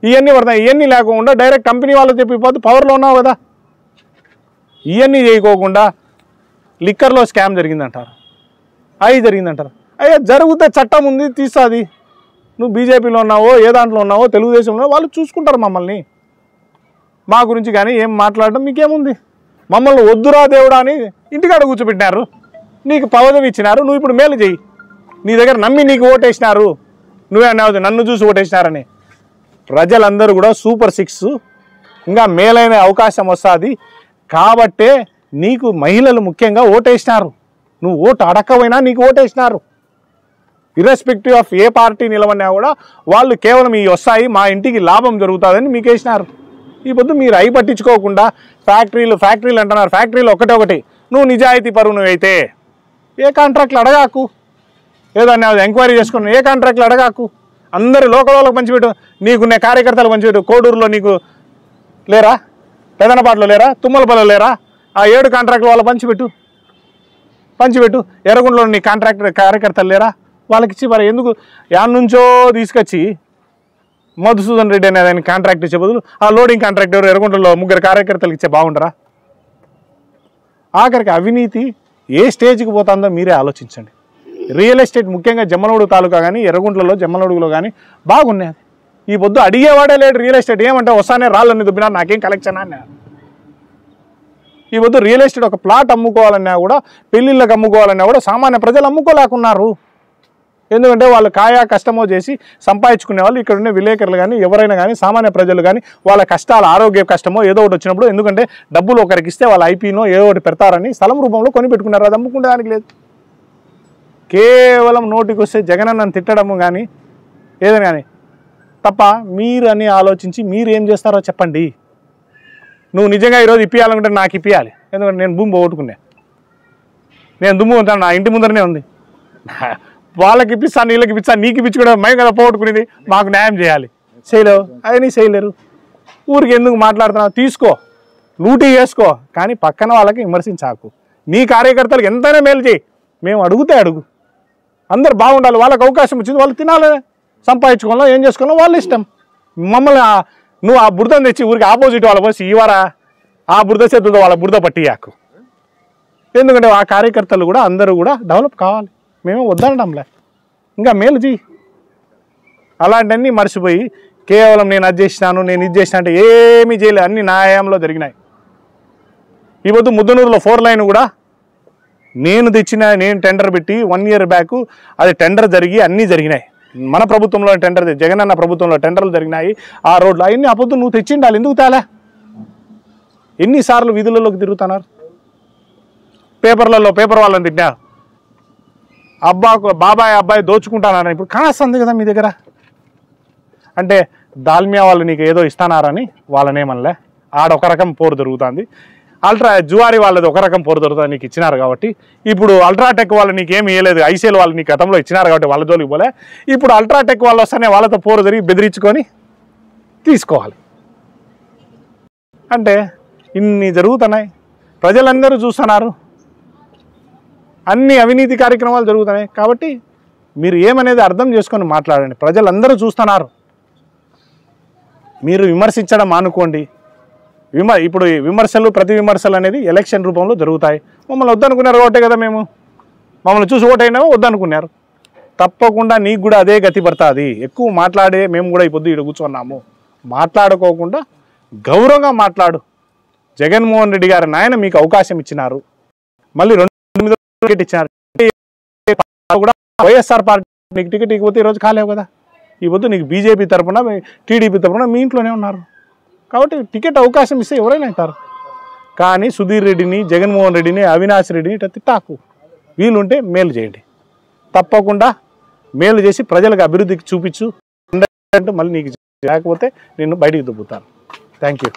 ఇవన్నీ పడతాయి. ఇవన్నీ లేకుండా డైరెక్ట్ కంపెనీ వాళ్ళు చెప్పిపోతే పవర్లో ఉన్నావు కదా. ఇవన్నీ చేయకోకుండా లిక్కర్లో స్కామ్ జరిగిందంటారు, అవి జరిగిందంటారు. అయ్యా జరిగితే చట్టం ఉంది, తీస్తుంది. నువ్వు బీజేపీలో ఉన్నావో ఏ దాంట్లో ఉన్నావో తెలుగుదేశంలో ఉన్నావో వాళ్ళు చూసుకుంటారు మమ్మల్ని. మా గురించి కానీ ఏం మాట్లాడడం మీకేముంది? మమ్మల్ని వద్దురా దేవుడా అని ఇంటికాడ కూర్చోబెట్టినారు, నీకు పదవి ఇచ్చినారు, నువ్వు ఇప్పుడు మేలు చెయ్యి. నీ దగ్గర నమ్మి నీకు ఓటేసినారు, నువ్వే అన్నావు నన్ను చూసి ఓటేసినారని. ప్రజలందరూ కూడా సూపర్ 6 ఇంకా మేలైన అవకాశం వస్తుంది కాబట్టే నీకు మహిళలు ముఖ్యంగా ఓటేసినారు. నువ్వు ఓటు అడకపోయినా నీకు ఓటేసినారు. ఇర్రెస్పెక్టివ్ ఆఫ్ ఏ పార్టీ నిలవన్నా కూడా వాళ్ళు కేవలం ఈ వస్తాయి మా ఇంటికి లాభం జరుగుతుందని మీకు వేసినారు. ఈ పొద్దు మీరు అయి పట్టించుకోకుండా ఫ్యాక్టరీలు అంటున్నారు. ఫ్యాక్టరీలు ఒకటి నువ్వు నిజాయితీ పరువు నువ్వైతే ఏ కాంట్రాక్ట్లు అడగాకు, ఏదన్నా ఎంక్వైరీ చేసుకుని ఏ కాంట్రాక్ట్లు అడగాకు. అందరు లోకల్ వాళ్ళకి పంచిపెట్టు, నీకున్న కార్యకర్తలు పంచిపెట్టు. కోడూరులో నీకు లేరా? పెదనపాటులో లేరా? తుమ్మలపల్లిలో లేరా? ఆ 7 కాంట్రాక్ట్లు వాళ్ళ పంచిపెట్టు. ఎర్రగుంటలో నీ కార్యకర్తలు లేరా? వాళ్ళకి ఇచ్చి మరి ఎందుకు యాన్ నుంచో తీసుకొచ్చి మధుసూదన్ రెడ్డి అనే దాన్ని కాంట్రాక్ట్ ఇచ్చే బదులు ఆ లోడింగ్ కాంట్రాక్ట్ ఎవరు ఎర్రగుంటలో 3 కార్యకర్తలకు ఇచ్చే బాగుండరా? ఆఖరికి అవినీతి ఏ స్టేజ్కి పోతుందో మీరే ఆలోచించండి. రియల్ ఎస్టేట్ ముఖ్యంగా జమ్మలమడుగు తాలూకా కానీ ఎర్రగుంటలో జమ్మలమడుగులో కానీ బాగున్నాయి. ఈ పొద్దు అడిగేవాడే లేడు రియల్ ఎస్టేట్. ఏమంటే వస్తానే రాళ్ళని దుబ్బినా నాకేం కలెక్షన్ అన్నా. ఈ పొద్దు రియల్ ఎస్టేట్ ఒక ప్లాట్ అమ్ముకోవాలన్నా కూడా, పెళ్ళిళ్ళకి అమ్ముకోవాలన్నా కూడా సామాన్య ప్రజలు అమ్ముకోలేకున్నారు. ఎందుకంటే వాళ్ళు కాయా కష్టమో చేసి సంపాదించుకునే వాళ్ళు ఇక్కడ ఉండే విలేకరులు కానీ ఎవరైనా కానీ సామాన్య ప్రజలు కానీ వాళ్ళ కష్టాలు ఆరోగ్య కష్టమో ఏదో ఒకటి వచ్చినప్పుడు ఎందుకంటే డబ్బులు ఒకరికి ఇస్తే వాళ్ళ ఐపీనో ఏదో ఒకటి పెడతారని స్థలం రూపంలో కొని పెట్టుకున్నారు. అది అమ్ముకునేదానికి లేదు. కేవలం నోటికి వస్తే జగనన్నను తిట్టడము కానీ ఏదని కానీ తప్ప మీరు అని ఆలోచించి మీరు ఏం చేస్తారో చెప్పండి. నువ్వు నిజంగా ఈరోజు ఇప్పియాలనుకుంటే నాకు ఇప్పియాలి. ఎందుకంటే నేను భూమి పోగొట్టుకున్నా, నేను దుమ్ము ఉంటాను, నా ఇంటి ముందరనే ఉంది. వాళ్ళకి ఇప్పిస్తాను, వీళ్ళకి ఇప్పిస్తాను, నీకు ఇప్పించి కూడా మేము కదా పోగొట్టుకునేది, మాకు న్యాయం చేయాలి. చేయలేవు, అవన్నీ చేయలేరు. ఊరికి ఎందుకు మాట్లాడుతున్నావు? తీసుకో, లూటీ చేసుకో, కానీ పక్కన వాళ్ళకి విమర్శించాకు. నీ కార్యకర్తలకు ఎంతైనా మేలు చేయి, మేము అడుగుతే అడుగు. అందరు బాగుండాలి, వాళ్ళకి అవకాశం వచ్చింది, వాళ్ళు తినాలి, సంపాదించుకోవాలో ఏం చేసుకోవాలో వాళ్ళ ఇష్టం. మమ్మల్ని నువ్వు ఆ బురదను తెచ్చి ఊరికి ఆపోజిట్ వాళ్ళ పోసి ఇవారా ఆ బురద చేతులతో వాళ్ళ బురద పట్టియాకు. ఎందుకంటే ఆ కార్యకర్తలు కూడా అందరూ కూడా డెవలప్ కావాలి, మేమే వద్దనడంలే, ఇంకా మేలు చేయి. అలాంటివన్నీ మర్చిపోయి కేవలం నేను అది చేసినాను నేను ఇది చేసినా అంటే ఏమీ చేయలేదు. అన్ని న్యాయంలో జరిగినాయి. ఈ పొద్దు ముద్దనూరులో 4 లైన్ కూడా నేను టెండర్ పెట్టి 1 ఇయర్ బ్యాక్ అది టెండర్ జరిగి అన్నీ జరిగినాయి. మన ప్రభుత్వంలో టెండర్, జగనన్న ప్రభుత్వంలో టెండర్లు జరిగినాయి. ఆ రోడ్లు అవన్నీ ఆ పొద్దు నువ్వు తెచ్చిండాలి. ఎందుకు తేలే? ఎన్నిసార్లు వీధులలోకి తిరుగుతున్నారు, పేపర్ వాళ్ళని తిట్టినారు. బాబాయ్ అబ్బాయి దోచుకుంటానని ఇప్పుడు కాస్తుంది కదా మీ దగ్గర. అంటే దాల్మియా వాళ్ళు నీకు ఏదో ఇస్తున్నారని వాళ్ళనేమనలే, ఆడొక రకం పోరు జరుగుతుంది. జువారి వాళ్ళది ఒక రకం పోరు దొరుకుతుంది, నీకు ఇచ్చినారు కాబట్టి. ఇప్పుడు అల్ట్రాటెక్ వాళ్ళు నీకు ఏమి ఇవ్వలేదు, ఐసీఎల్ వాళ్ళు నీ గతంలో ఇచ్చినారు కాబట్టి వాళ్ళ జోలికి పోలే. ఇప్పుడు అల్ట్రాటెక్ వాళ్ళు వస్తేనే వాళ్ళతో పోరు జరిగి బెదిరించుకొని తీసుకోవాలి. అంటే ఇన్ని జరుగుతున్నాయి, ప్రజలందరూ చూస్తున్నారు, అన్ని అవినీతి కార్యక్రమాలు జరుగుతున్నాయి. కాబట్టి మీరు ఏమనేది అర్థం చేసుకొని మాట్లాడండి. ప్రజలందరూ చూస్తున్నారు. మీరు విమర్శించడం మానుకోండి. ఇప్పుడు విమర్శలు ప్రతి విమర్శలు అనేది ఎలక్షన్ రూపంలో జరుగుతాయి. మమ్మల్ని వద్దనుకున్నారు ఒకటే కదా, మమ్మల్ని చూసి ఓటైనా వద్దనుకున్నారు. తప్పకుండా నీకు కూడా అదే గతి పడుతుంది. ఎక్కువ మాట్లాడే మేము కూడా ఈ పొద్దు ఇక్కడ కూర్చున్నాము. మాట్లాడుకోకుండా గౌరవంగా మాట్లాడు. జగన్మోహన్ రెడ్డి గారి నాయన మీకు అవకాశం ఇచ్చినారు, మళ్ళీ 2 టికెట్ ఇచ్చినారు. కూడా వైఎస్ఆర్ పార్టీ నీకు టికెట్ ఇకపోతే ఈరోజు కాలేవు కదా. ఈ పొద్దు నీకు బీజేపీ తరఫున టీడీపీ తరఫున మీ ఇంట్లోనే ఉన్నారు. కాబట్టి టికెట్ అవకాశం ఇస్తే ఎవరైనా అవుతారు. కానీ సుధీర్ రెడ్డిని, జగన్మోహన్ రెడ్డిని, అవినాష్ రెడ్డిని ఇట్లా తిట్టాకు. వీలుంటే మేలు చేయండి. తప్పకుండా మేలు చేసి ప్రజలకు అభివృద్ధికి చూపించు. మళ్ళీ నీకు లేకపోతే నేను బయటికి దుబ్బుతాను. Thank you.